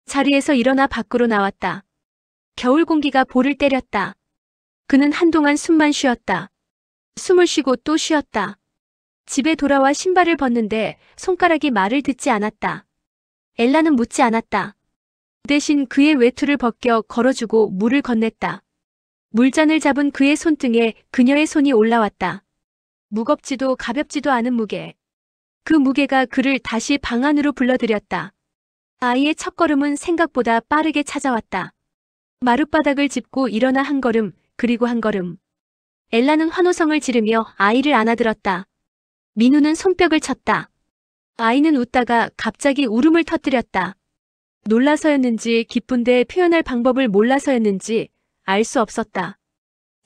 자리에서 일어나 밖으로 나왔다. 겨울 공기가 볼을 때렸다. 그는 한동안 숨만 쉬었다. 숨을 쉬고 또 쉬었다. 집에 돌아와 신발을 벗는데 손가락이 말을 듣지 않았다. 엘라는 묻지 않았다. 대신 그의 외투를 벗겨 걸어주고 물을 건넸다. 물잔을 잡은 그의 손등에 그녀의 손이 올라왔다. 무겁지도 가볍지도 않은 무게. 그 무게가 그를 다시 방 안으로 불러들였다. 아이의 첫걸음은 생각보다 빠르게 찾아왔다. 마룻바닥을 짚고 일어나 한 걸음, 그리고 한 걸음. 엘라는 환호성을 지르며 아이를 안아들었다. 민우는 손뼉을 쳤다. 아이는 웃다가 갑자기 울음을 터뜨렸다. 놀라서였는지 기쁜데 표현할 방법을 몰라서였는지 알 수 없었다.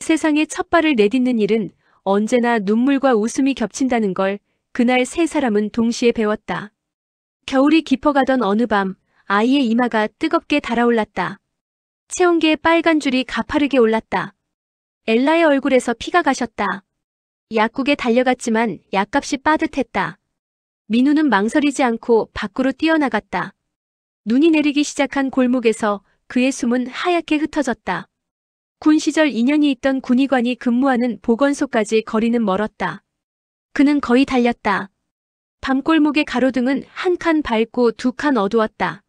세상에 첫 발을 내딛는 일은 언제나 눈물과 웃음이 겹친다는 걸 그날 세 사람은 동시에 배웠다. 겨울이 깊어가던 어느 밤 아이의 이마가 뜨겁게 달아올랐다. 체온계의 빨간 줄이 가파르게 올랐다. 엘라의 얼굴에서 피가 가셨다. 약국에 달려갔지만 약값이 빠듯했다. 민우는 망설이지 않고 밖으로 뛰어나갔다. 눈이 내리기 시작한 골목에서 그의 숨은 하얗게 흩어졌다. 군 시절 인연이 있던 군의관이 근무하는 보건소까지 거리는 멀었다. 그는 거의 달렸다. 밤골목의 가로등은 한 칸 밝고 두 칸 어두웠다.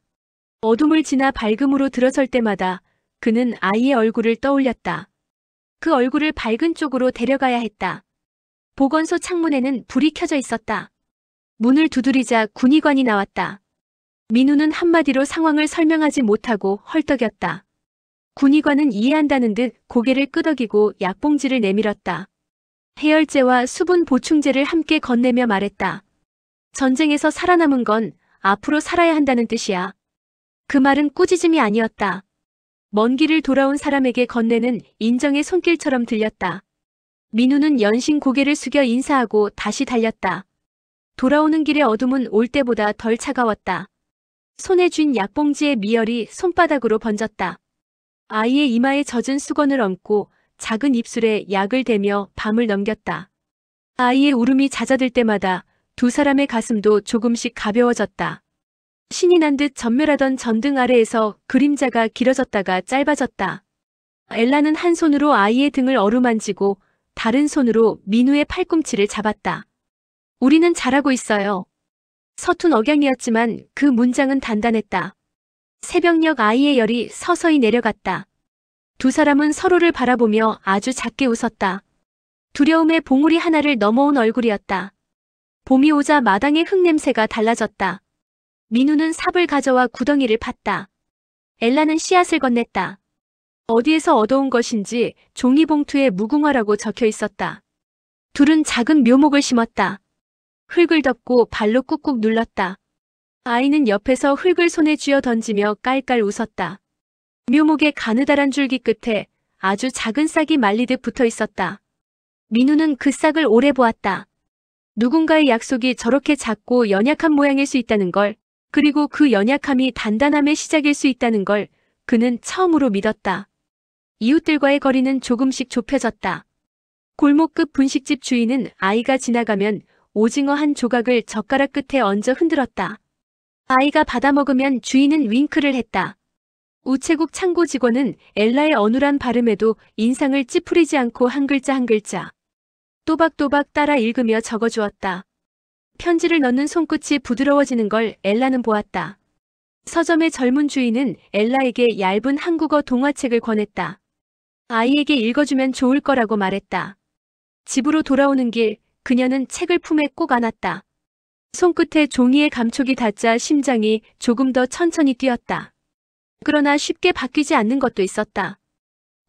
어둠을 지나 밝음으로 들어설 때마다 그는 아이의 얼굴을 떠올렸다. 그 얼굴을 밝은 쪽으로 데려가야 했다. 보건소 창문에는 불이 켜져 있었다. 문을 두드리자 군의관이 나왔다. 민우는 한마디로 상황을 설명하지 못하고 헐떡였다. 군의관은 이해한다는 듯 고개를 끄덕이고 약봉지를 내밀었다. 해열제와 수분 보충제를 함께 건네며 말했다. 전쟁에서 살아남은 건 앞으로 살아야 한다는 뜻이야. 그 말은 꾸짖음이 아니었다. 먼 길을 돌아온 사람에게 건네는 인정의 손길처럼 들렸다. 민우는 연신 고개를 숙여 인사하고 다시 달렸다. 돌아오는 길의 어둠은 올 때보다 덜 차가웠다. 손에 쥔 약봉지의 미열이 손바닥으로 번졌다. 아이의 이마에 젖은 수건을 얹고 작은 입술에 약을 대며 밤을 넘겼다. 아이의 울음이 잦아들 때마다 두 사람의 가슴도 조금씩 가벼워졌다. 신이 난 듯 전멸하던 전등 아래에서 그림자가 길어졌다가 짧아졌다. 엘라는 한 손으로 아이의 등을 어루만지고 다른 손으로 민우의 팔꿈치를 잡았다. 우리는 잘하고 있어요. 서툰 억양이었지만 그 문장은 단단했다. 새벽녘 아이의 열이 서서히 내려갔다. 두 사람은 서로를 바라보며 아주 작게 웃었다. 두려움의 봉우리 하나를 넘어온 얼굴이었다. 봄이 오자 마당의 흙냄새가 달라졌다. 민우는 삽을 가져와 구덩이를 팠다. 엘라는 씨앗을 건넸다. 어디에서 얻어온 것인지 종이봉투에 무궁화라고 적혀 있었다. 둘은 작은 묘목을 심었다. 흙을 덮고 발로 꾹꾹 눌렀다. 아이는 옆에서 흙을 손에 쥐어 던지며 깔깔 웃었다. 묘목의 가느다란 줄기 끝에 아주 작은 싹이 말리듯 붙어 있었다. 민우는 그 싹을 오래 보았다. 누군가의 약속이 저렇게 작고 연약한 모양일 수 있다는 걸, 그리고 그 연약함이 단단함의 시작일 수 있다는 걸 그는 처음으로 믿었다. 이웃들과의 거리는 조금씩 좁혀졌다. 골목 끝 분식집 주인은 아이가 지나가면 오징어 한 조각을 젓가락 끝에 얹어 흔들었다. 아이가 받아먹으면 주인은 윙크를 했다. 우체국 창고 직원은 엘라의 어눌한 발음에도 인상을 찌푸리지 않고 한 글자 한 글자 또박또박 따라 읽으며 적어주었다. 편지를 넣는 손끝이 부드러워지는 걸 엘라는 보았다. 서점의 젊은 주인은 엘라에게 얇은 한국어 동화책을 권했다. 아이에게 읽어주면 좋을 거라고 말했다. 집으로 돌아오는 길, 그녀는 책을 품에 꼭 안았다. 손끝에 종이의 감촉이 닿자 심장이 조금 더 천천히 뛰었다. 그러나 쉽게 바뀌지 않는 것도 있었다.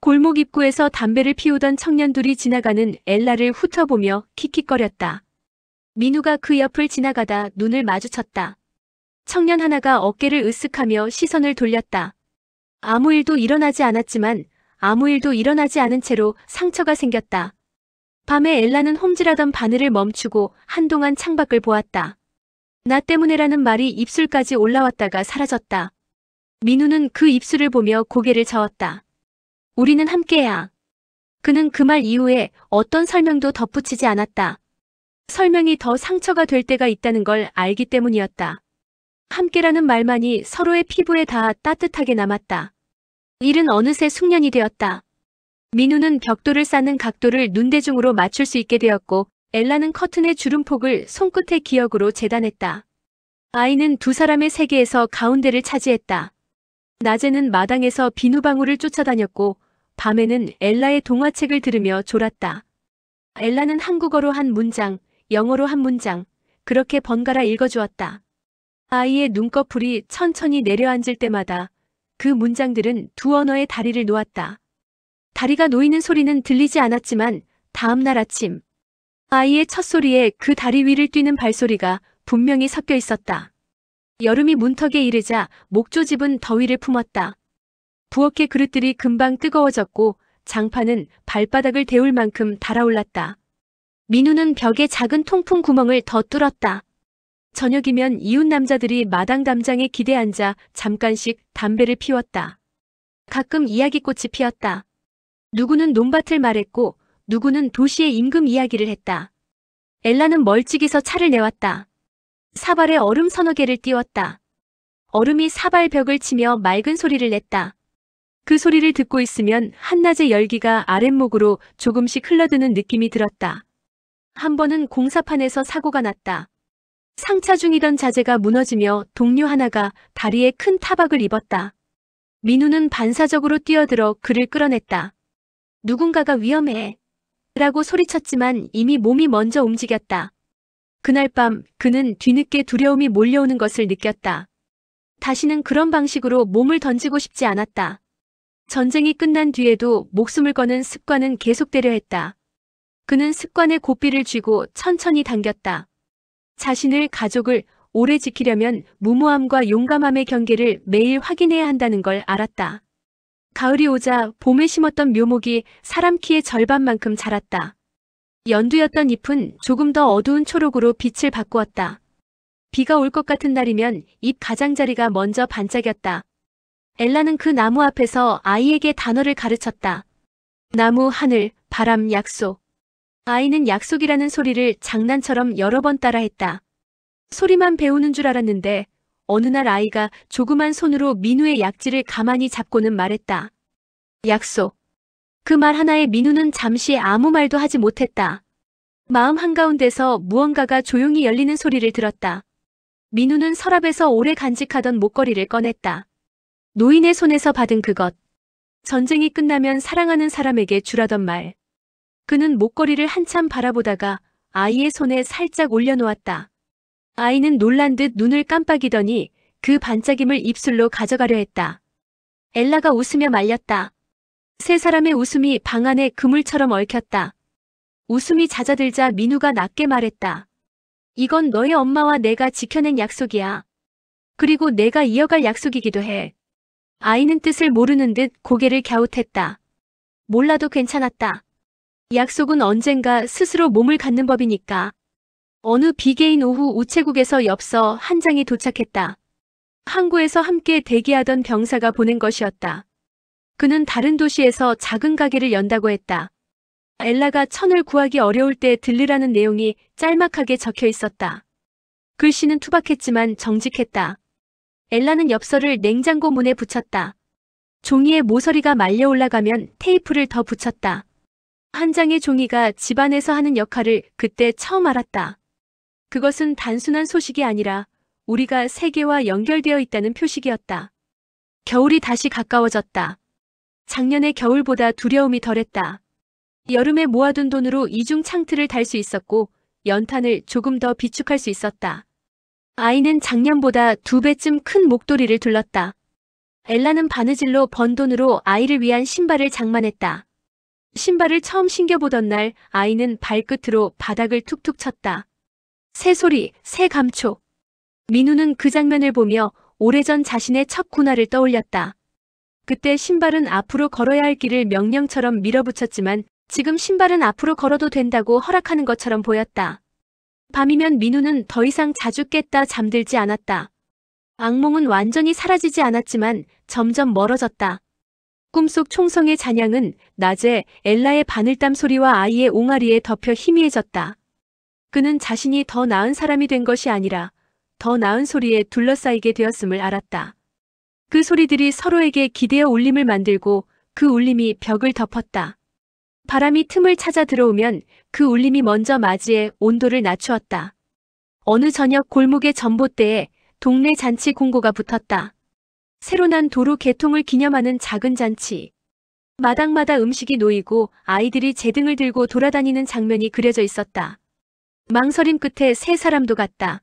골목 입구에서 담배를 피우던 청년 둘이 지나가는 엘라를 훑어보며 킥킥거렸다. 민우가 그 옆을 지나가다 눈을 마주쳤다. 청년 하나가 어깨를 으쓱하며 시선을 돌렸다. 아무 일도 일어나지 않았지만 아무 일도 일어나지 않은 채로 상처가 생겼다. 밤에 엘라는 홈질하던 바늘을 멈추고 한동안 창밖을 보았다. 나 때문에라는 말이 입술까지 올라왔다가 사라졌다. 민우는 그 입술을 보며 고개를 저었다. 우리는 함께야. 그는 그 말 이후에 어떤 설명도 덧붙이지 않았다. 설명이 더 상처가 될 때가 있다는 걸 알기 때문이었다. 함께라는 말만이 서로의 피부에 닿아 따뜻하게 남았다. 일은 어느새 숙련이 되었다. 민우는 벽돌을 쌓는 각도를 눈대중으로 맞출 수 있게 되었고 엘라는 커튼의 주름폭을 손끝의 기억으로 재단했다. 아이는 두 사람의 세계에서 가운데를 차지했다. 낮에는 마당에서 비누방울을 쫓아다녔고 밤에는 엘라의 동화책을 들으며 졸았다. 엘라는 한국어로 한 문장, 영어로 한 문장, 그렇게 번갈아 읽어주었다. 아이의 눈꺼풀이 천천히 내려앉을 때마다 그 문장들은 두 언어의 다리를 놓았다. 다리가 놓이는 소리는 들리지 않았지만 다음 날 아침 아이의 첫소리에 그 다리 위를 뛰는 발소리가 분명히 섞여 있었다. 여름이 문턱에 이르자 목조집은 더위를 품었다. 부엌의 그릇들이 금방 뜨거워졌고 장판은 발바닥을 데울 만큼 달아올랐다. 민우는 벽에 작은 통풍 구멍을 더 뚫었다. 저녁이면 이웃 남자들이 마당 담장에 기대 앉아 잠깐씩 담배를 피웠다. 가끔 이야기꽃이 피었다. 누구는 논밭을 말했고 누구는 도시의 임금 이야기를 했다. 엘라는 멀찍이서 차를 내왔다. 사발에 얼음 서너 개를 띄웠다. 얼음이 사발 벽을 치며 맑은 소리를 냈다. 그 소리를 듣고 있으면 한낮의 열기가 아랫목으로 조금씩 흘러드는 느낌이 들었다. 한 번은 공사판에서 사고가 났다. 상차 중이던 자재가 무너지며 동료 하나가 다리에 큰 타박을 입었다. 민우는 반사적으로 뛰어들어 그를 끌어냈다. 누군가가 위험해 라고 소리쳤지만 이미 몸이 먼저 움직였다. 그날 밤 그는 뒤늦게 두려움이 몰려오는 것을 느꼈다. 다시는 그런 방식으로 몸을 던지고 싶지 않았다. 전쟁이 끝난 뒤에도 목숨을 거는 습관은 계속되려 했다. 그는 습관의 고삐를 쥐고 천천히 당겼다. 자신을, 가족을 오래 지키려면 무모함과 용감함의 경계를 매일 확인해야 한다는 걸 알았다. 가을이 오자 봄에 심었던 묘목이 사람 키의 절반만큼 자랐다. 연두였던 잎은 조금 더 어두운 초록으로 빛을 바꾸었다. 비가 올 것 같은 날이면 잎 가장자리가 먼저 반짝였다. 엘라는 그 나무 앞에서 아이에게 단어를 가르쳤다. 나무, 하늘, 바람, 약속. 아이는 약속이라는 소리를 장난처럼 여러 번 따라했다. 소리만 배우는 줄 알았는데 어느 날 아이가 조그만 손으로 민우의 약지를 가만히 잡고는 말했다. 약속. 그 말 하나에 민우는 잠시 아무 말도 하지 못했다. 마음 한가운데서 무언가가 조용히 열리는 소리를 들었다. 민우는 서랍에서 오래 간직하던 목걸이를 꺼냈다. 노인의 손에서 받은 그것. 전쟁이 끝나면 사랑하는 사람에게 주라던 말. 그는 목걸이를 한참 바라보다가 아이의 손에 살짝 올려놓았다. 아이는 놀란 듯 눈을 깜빡이더니 그 반짝임을 입술로 가져가려 했다. 엘라가 웃으며 말렸다. 세 사람의 웃음이 방 안에 그물처럼 얽혔다. 웃음이 잦아들자 민우가 낮게 말했다. 이건 너의 엄마와 내가 지켜낸 약속이야. 그리고 내가 이어갈 약속이기도 해. 아이는 뜻을 모르는 듯 고개를 갸웃했다. 몰라도 괜찮았다. 약속은 언젠가 스스로 몸을 갖는 법이니까. 어느 비개인 오후 우체국에서 엽서 한 장이 도착했다. 항구에서 함께 대기하던 병사가 보낸 것이었다. 그는 다른 도시에서 작은 가게를 연다고 했다. 엘라가 천을 구하기 어려울 때 들르라는 내용이 짤막하게 적혀 있었다. 글씨는 투박했지만 정직했다. 엘라는 엽서를 냉장고 문에 붙였다. 종이에 모서리가 말려 올라가면 테이프를 더 붙였다. 한 장의 종이가 집안에서 하는 역할을 그때 처음 알았다. 그것은 단순한 소식이 아니라 우리가 세계와 연결되어 있다는 표식이었다. 겨울이 다시 가까워졌다. 작년의 겨울보다 두려움이 덜했다. 여름에 모아둔 돈으로 이중 창틀을 달 수 있었고 연탄을 조금 더 비축할 수 있었다. 아이는 작년보다 2배쯤 큰 목도리를 둘렀다. 엘라는 바느질로 번 돈으로 아이를 위한 신발을 장만했다. 신발을 처음 신겨보던 날 아이는 발끝으로 바닥을 툭툭 쳤다. 새 소리, 새 감촉. 민우는 그 장면을 보며 오래전 자신의 첫 군화를 떠올렸다. 그때 신발은 앞으로 걸어야 할 길을 명령처럼 밀어붙였지만 지금 신발은 앞으로 걸어도 된다고 허락하는 것처럼 보였다. 밤이면 민우는 더 이상 자주 깼다 잠들지 않았다. 악몽은 완전히 사라지지 않았지만 점점 멀어졌다. 꿈속 총성의 잔향은 낮에 엘라의 바늘땀 소리와 아이의 옹알이에 덮여 희미해졌다. 그는 자신이 더 나은 사람이 된 것이 아니라 더 나은 소리에 둘러싸이게 되었음을 알았다. 그 소리들이 서로에게 기대어 울림을 만들고 그 울림이 벽을 덮었다. 바람이 틈을 찾아 들어오면 그 울림이 먼저 맞이해 온도를 낮추었다. 어느 저녁 골목의 전봇대에 동네 잔치 공고가 붙었다. 새로 난 도로 개통을 기념하는 작은 잔치. 마당마다 음식이 놓이고 아이들이 제등을 들고 돌아다니는 장면이 그려져 있었다. 망설임 끝에 세 사람도 갔다.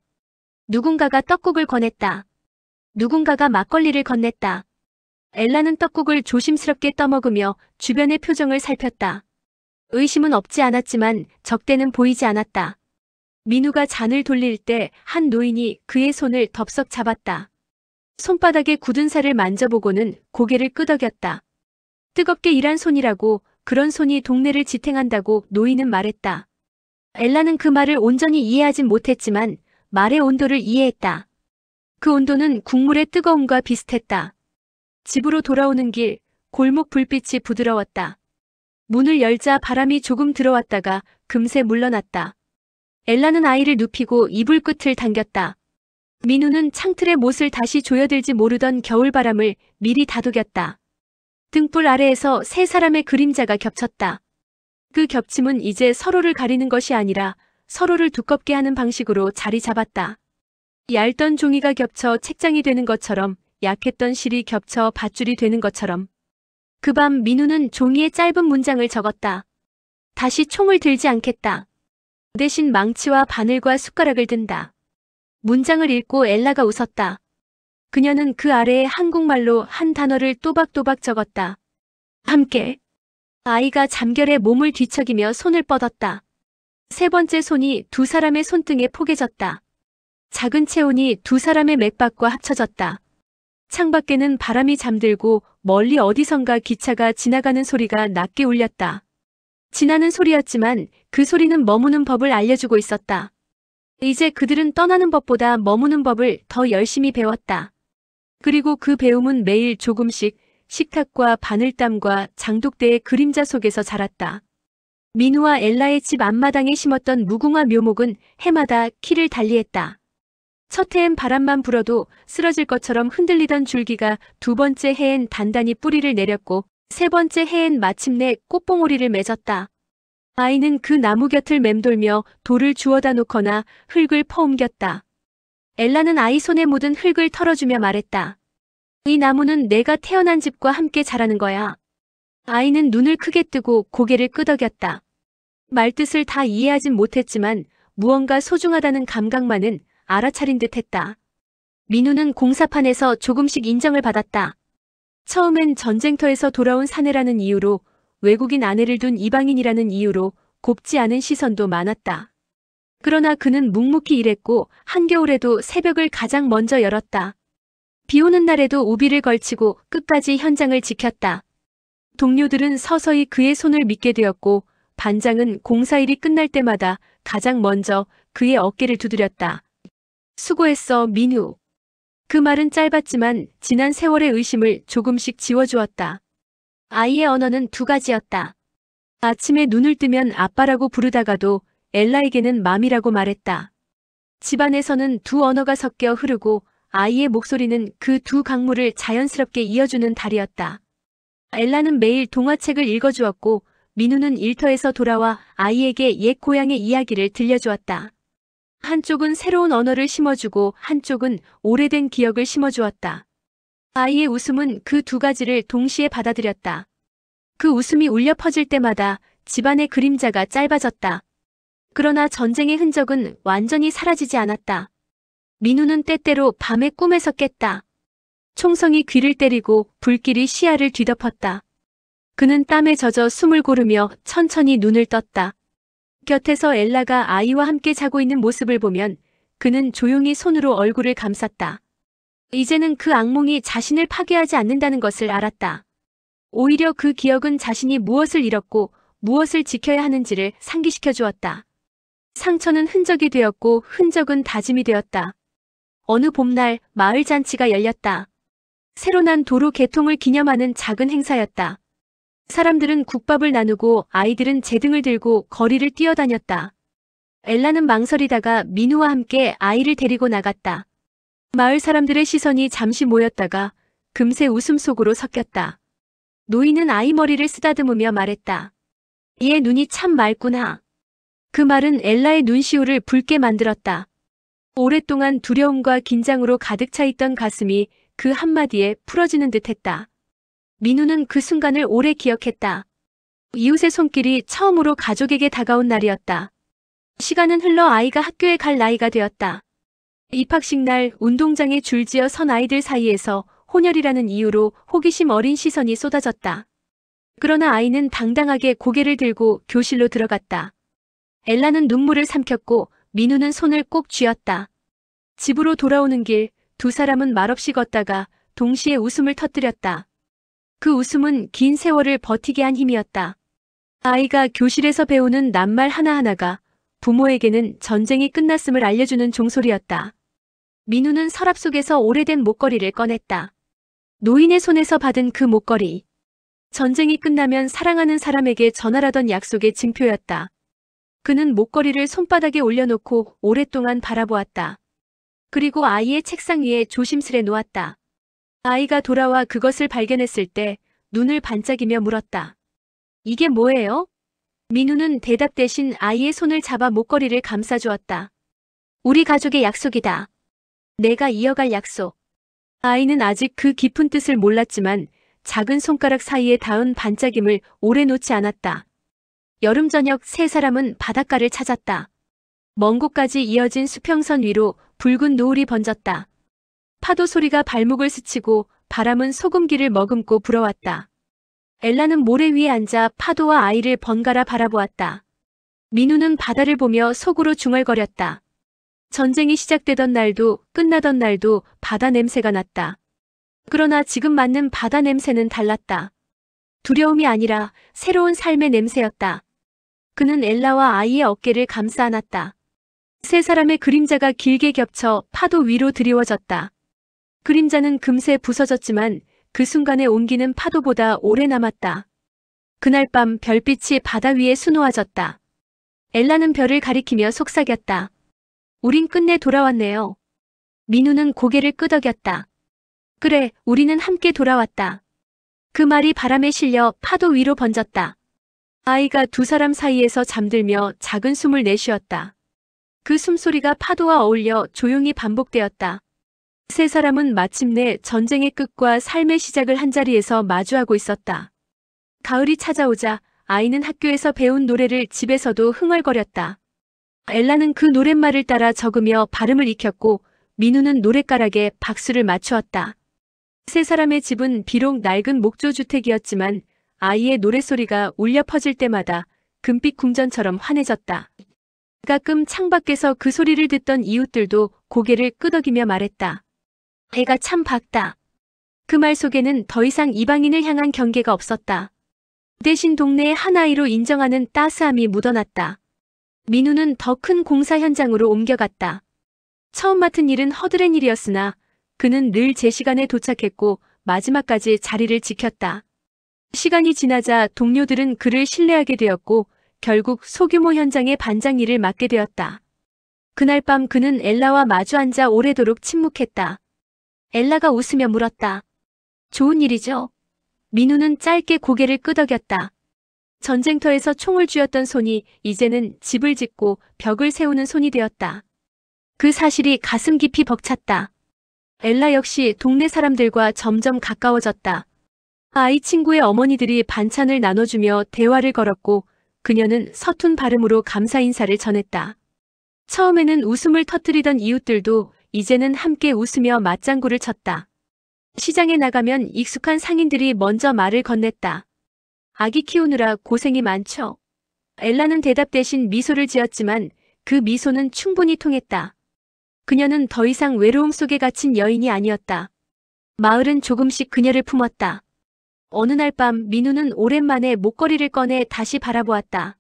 누군가가 떡국을 권했다. 누군가가 막걸리를 건넸다. 엘라는 떡국을 조심스럽게 떠먹으며 주변의 표정을 살폈다. 의심은 없지 않았지만 적대는 보이지 않았다. 민우가 잔을 돌릴 때 한 노인이 그의 손을 덥석 잡았다. 손바닥에 굳은 살을 만져보고는 고개를 끄덕였다. 뜨겁게 일한 손이라고, 그런 손이 동네를 지탱한다고 노인은 말했다. 엘라는 그 말을 온전히 이해하진 못했지만 말의 온도를 이해했다. 그 온도는 국물의 뜨거움과 비슷했다. 집으로 돌아오는 길, 골목 불빛이 부드러웠다. 문을 열자 바람이 조금 들어왔다가 금세 물러났다. 엘라는 아이를 눕히고 이불 끝을 당겼다. 민우는 창틀에 못을 다시 조여들지 모르던 겨울바람을 미리 다독였다. 등불 아래에서 세 사람의 그림자가 겹쳤다. 그 겹침은 이제 서로를 가리는 것이 아니라 서로를 두껍게 하는 방식으로 자리 잡았다. 얇던 종이가 겹쳐 책장이 되는 것처럼, 약했던 실이 겹쳐 밧줄이 되는 것처럼. 그 밤 민우는 종이에 짧은 문장을 적었다. 다시 총을 들지 않겠다. 대신 망치와 바늘과 숟가락을 든다. 문장을 읽고 엘라가 웃었다. 그녀는 그 아래에 한국말로 한 단어를 또박또박 적었다. 함께. 아이가 잠결에 몸을 뒤척이며 손을 뻗었다. 세 번째 손이 두 사람의 손등에 포개졌다. 작은 체온이 두 사람의 맥박과 합쳐졌다. 창밖에는 바람이 잠들고 멀리 어디선가 기차가 지나가는 소리가 낮게 울렸다. 지나는 소리였지만 그 소리는 머무는 법을 알려주고 있었다. 이제 그들은 떠나는 법보다 머무는 법을 더 열심히 배웠다. 그리고 그 배움은 매일 조금씩 식탁과 바늘땀과 장독대의 그림자 속에서 자랐다. 민우와 엘라의 집 앞마당에 심었던 무궁화 묘목은 해마다 키를 달리했다. 첫 해엔 바람만 불어도 쓰러질 것처럼 흔들리던 줄기가 두 번째 해엔 단단히 뿌리를 내렸고 세 번째 해엔 마침내 꽃봉오리를 맺었다. 아이는 그 나무 곁을 맴돌며 돌을 주워다 놓거나 흙을 퍼옮겼다. 엘라는 아이 손에 묻은 흙을 털어주며 말했다. 이 나무는 내가 태어난 집과 함께 자라는 거야. 아이는 눈을 크게 뜨고 고개를 끄덕였다. 말뜻을 다 이해하진 못했지만 무언가 소중하다는 감각만은 알아차린 듯 했다. 민우는 공사판에서 조금씩 인정을 받았다. 처음엔 전쟁터에서 돌아온 사내라는 이유로, 외국인 아내를 둔 이방인이라는 이유로 곱지 않은 시선도 많았다. 그러나 그는 묵묵히 일했고 한겨울에도 새벽을 가장 먼저 열었다. 비 오는 날에도 우비를 걸치고 끝까지 현장을 지켰다. 동료들은 서서히 그의 손을 믿게 되었고 반장은 공사일이 끝날 때마다 가장 먼저 그의 어깨를 두드렸다. 수고했어, 민우. 그 말은 짧았지만 지난 세월의 의심을 조금씩 지워주었다. 아이의 언어는 두 가지였다. 아침에 눈을 뜨면 아빠라고 부르다가도 엘라에게는 맘이라고 말했다. 집안에서는 두 언어가 섞여 흐르고 아이의 목소리는 그 두 강물을 자연스럽게 이어주는 달이었다. 엘라는 매일 동화책을 읽어주었고 민우는 일터에서 돌아와 아이에게 옛 고향의 이야기를 들려주었다. 한쪽은 새로운 언어를 심어주고 한쪽은 오래된 기억을 심어주었다. 아이의 웃음은 그 두 가지를 동시에 받아들였다. 그 웃음이 울려 퍼질 때마다 집안의 그림자가 짧아졌다. 그러나 전쟁의 흔적은 완전히 사라지지 않았다. 민우는 때때로 밤에 꿈에서 깼다. 총성이 귀를 때리고 불길이 시야를 뒤덮었다. 그는 땀에 젖어 숨을 고르며 천천히 눈을 떴다. 곁에서 엘라가 아이와 함께 자고 있는 모습을 보면 그는 조용히 손으로 얼굴을 감쌌다. 이제는 그 악몽이 자신을 파괴하지 않는다는 것을 알았다. 오히려 그 기억은 자신이 무엇을 잃었고 무엇을 지켜야 하는지를 상기시켜 주었다. 상처는 흔적이 되었고 흔적은 다짐이 되었다. 어느 봄날 마을 잔치가 열렸다. 새로 난 도로 개통을 기념하는 작은 행사였다. 사람들은 국밥을 나누고 아이들은 제등을 들고 거리를 뛰어다녔다. 엘라는 망설이다가 민우와 함께 아이를 데리고 나갔다. 마을 사람들의 시선이 잠시 모였다가 금세 웃음 속으로 섞였다. 노인은 아이 머리를 쓰다듬으며 말했다. 얘 눈이 참 맑구나. 그 말은 엘라의 눈시울을 붉게 만들었다. 오랫동안 두려움과 긴장으로 가득 차 있던 가슴이 그 한마디에 풀어지는 듯했다. 민우는 그 순간을 오래 기억했다. 이웃의 손길이 처음으로 가족에게 다가온 날이었다. 시간은 흘러 아이가 학교에 갈 나이가 되었다. 입학식 날 운동장에 줄지어 선 아이들 사이에서 혼혈이라는 이유로 호기심 어린 시선이 쏟아졌다. 그러나 아이는 당당하게 고개를 들고 교실로 들어갔다. 엘라는 눈물을 삼켰고 민우는 손을 꼭 쥐었다. 집으로 돌아오는 길, 두 사람은 말없이 걷다가 동시에 웃음을 터뜨렸다. 그 웃음은 긴 세월을 버티게 한 힘이었다. 아이가 교실에서 배우는 낱말 하나하나가 부모에게는 전쟁이 끝났음을 알려주는 종소리였다. 민우는 서랍 속에서 오래된 목걸이를 꺼냈다. 노인의 손에서 받은 그 목걸이. 전쟁이 끝나면 사랑하는 사람에게 전하라던 약속의 증표였다. 그는 목걸이를 손바닥에 올려놓고 오랫동안 바라보았다. 그리고 아이의 책상 위에 조심스레 놓았다. 아이가 돌아와 그것을 발견했을 때 눈을 반짝이며 물었다. 이게 뭐예요? 민우는 대답 대신 아이의 손을 잡아 목걸이를 감싸주었다. 우리 가족의 약속이다. 내가 이어갈 약속. 아이는 아직 그 깊은 뜻을 몰랐지만 작은 손가락 사이에 닿은 반짝임을 오래 놓지 않았다. 여름 저녁 세 사람은 바닷가를 찾았다. 먼 곳까지 이어진 수평선 위로 붉은 노을이 번졌다. 파도 소리가 발목을 스치고 바람은 소금기를 머금고 불어왔다. 엘라는 모래 위에 앉아 파도와 아이를 번갈아 바라보았다. 민우는 바다를 보며 속으로 중얼거렸다. 전쟁이 시작되던 날도 끝나던 날도 바다 냄새가 났다. 그러나 지금 맡는 바다 냄새는 달랐다. 두려움이 아니라 새로운 삶의 냄새였다. 그는 엘라와 아이의 어깨를 감싸 안았다. 세 사람의 그림자가 길게 겹쳐 파도 위로 드리워졌다. 그림자는 금세 부서졌지만 그 순간의 온기는 파도보다 오래 남았다. 그날 밤 별빛이 바다 위에 수놓아졌다. 엘라는 별을 가리키며 속삭였다. 우린 끝내 돌아왔네요. 민우는 고개를 끄덕였다. 그래, 우리는 함께 돌아왔다. 그 말이 바람에 실려 파도 위로 번졌다. 아이가 두 사람 사이에서 잠들며 작은 숨을 내쉬었다. 그 숨소리가 파도와 어울려 조용히 반복되었다. 세 사람은 마침내 전쟁의 끝과 삶의 시작을 한자리에서 마주하고 있었다. 가을이 찾아오자 아이는 학교에서 배운 노래를 집에서도 흥얼거렸다. 엘라는 그 노랫말을 따라 적으며 발음을 익혔고 민우는 노랫가락에 박수를 맞추었다. 세 사람의 집은 비록 낡은 목조주택이었지만 아이의 노랫소리가 울려 퍼질 때마다 금빛 궁전처럼 환해졌다. 가끔 창밖에서 그 소리를 듣던 이웃들도 고개를 끄덕이며 말했다. 애가 참 밝다. 그 말 속에는 더 이상 이방인을 향한 경계가 없었다. 대신 동네의 한 아이로 인정하는 따스함이 묻어났다. 민우는 더 큰 공사 현장으로 옮겨갔다. 처음 맡은 일은 허드렛 일이었으나 그는 늘 제 시간에 도착했고 마지막까지 자리를 지켰다. 시간이 지나자 동료들은 그를 신뢰하게 되었고 결국 소규모 현장의 반장 일을 맡게 되었다. 그날 밤 그는 엘라와 마주 앉아 오래도록 침묵했다. 엘라가 웃으며 물었다. 좋은 일이죠? 민우는 짧게 고개를 끄덕였다. 전쟁터에서 총을 쥐었던 손이 이제는 집을 짓고 벽을 세우는 손이 되었다. 그 사실이 가슴 깊이 벅찼다. 엘라 역시 동네 사람들과 점점 가까워졌다. 아이 친구의 어머니들이 반찬을 나눠주며 대화를 걸었고 그녀는 서툰 발음으로 감사 인사를 전했다. 처음에는 웃음을 터뜨리던 이웃들도 이제는 함께 웃으며 맞장구를 쳤다. 시장에 나가면 익숙한 상인들이 먼저 말을 건넸다. 아기 키우느라 고생이 많죠. 엘라는 대답 대신 미소를 지었지만 그 미소는 충분히 통했다. 그녀는 더 이상 외로움 속에 갇힌 여인이 아니었다. 마을은 조금씩 그녀를 품었다. 어느 날 밤 민우는 오랜만에 목걸이를 꺼내 다시 바라보았다.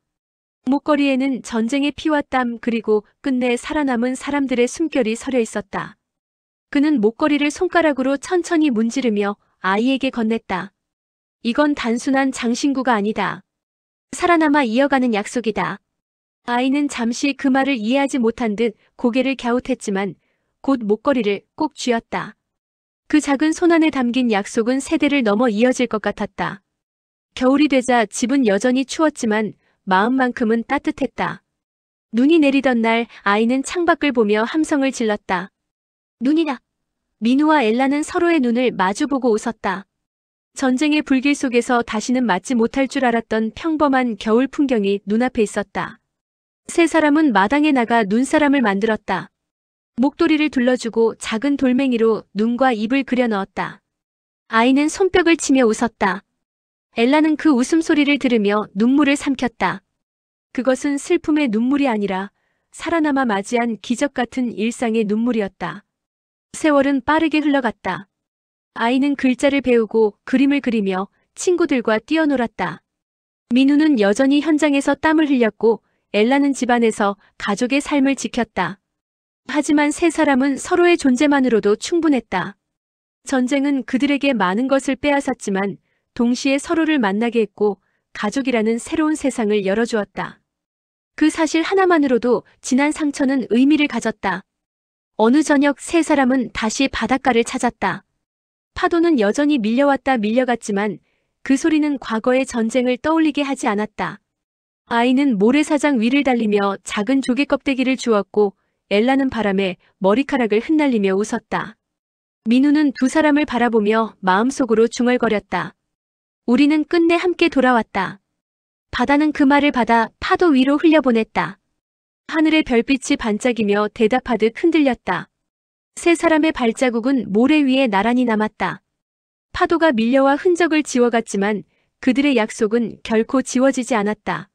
목걸이에는 전쟁의 피와 땀 그리고 끝내 살아남은 사람들의 숨결이 서려 있었다. 그는 목걸이를 손가락으로 천천히 문지르며 아이에게 건넸다. 이건 단순한 장신구가 아니다. 살아남아 이어가는 약속이다. 아이는 잠시 그 말을 이해하지 못한 듯 고개를 갸웃했지만 곧 목걸이를 꼭 쥐었다. 그 작은 손 안에 담긴 약속은 세대를 넘어 이어질 것 같았다. 겨울이 되자 집은 여전히 추웠지만 마음만큼은 따뜻했다. 눈이 내리던 날 아이는 창밖을 보며 함성을 질렀다. 눈이다. 민우와 엘라는 서로의 눈을 마주보고 웃었다. 전쟁의 불길 속에서 다시는 맞지 못할 줄 알았던 평범한 겨울 풍경이 눈앞에 있었다. 세 사람은 마당에 나가 눈사람을 만들었다. 목도리를 둘러주고 작은 돌멩이로 눈과 입을 그려 넣었다. 아이는 손뼉을 치며 웃었다. 엘라는 그 웃음소리를 들으며 눈물을 삼켰다. 그것은 슬픔의 눈물이 아니라 살아남아 맞이한 기적 같은 일상의 눈물이었다. 세월은 빠르게 흘러갔다. 아이는 글자를 배우고 그림을 그리며 친구들과 뛰어놀았다. 민우는 여전히 현장에서 땀을 흘렸고 엘라는 집안에서 가족의 삶을 지켰다. 하지만 세 사람은 서로의 존재만으로도 충분했다. 전쟁은 그들에게 많은 것을 빼앗았지만 동시에 서로를 만나게 했고 가족이라는 새로운 세상을 열어주었다. 그 사실 하나만으로도 지난 상처는 의미를 가졌다. 어느 저녁 세 사람은 다시 바닷가를 찾았다. 파도는 여전히 밀려왔다 밀려갔지만 그 소리는 과거의 전쟁을 떠올리게 하지 않았다. 아이는 모래사장 위를 달리며 작은 조개 껍데기를 주웠고 엘라는 바람에 머리카락을 흩날리며 웃었다. 민우는 두 사람을 바라보며 마음속으로 중얼거렸다. 우리는 끝내 함께 돌아왔다. 바다는 그 말을 받아 파도 위로 흘려보냈다. 하늘의 별빛이 반짝이며 대답하듯 흔들렸다. 세 사람의 발자국은 모래 위에 나란히 남았다. 파도가 밀려와 흔적을 지워갔지만 그들의 약속은 결코 지워지지 않았다.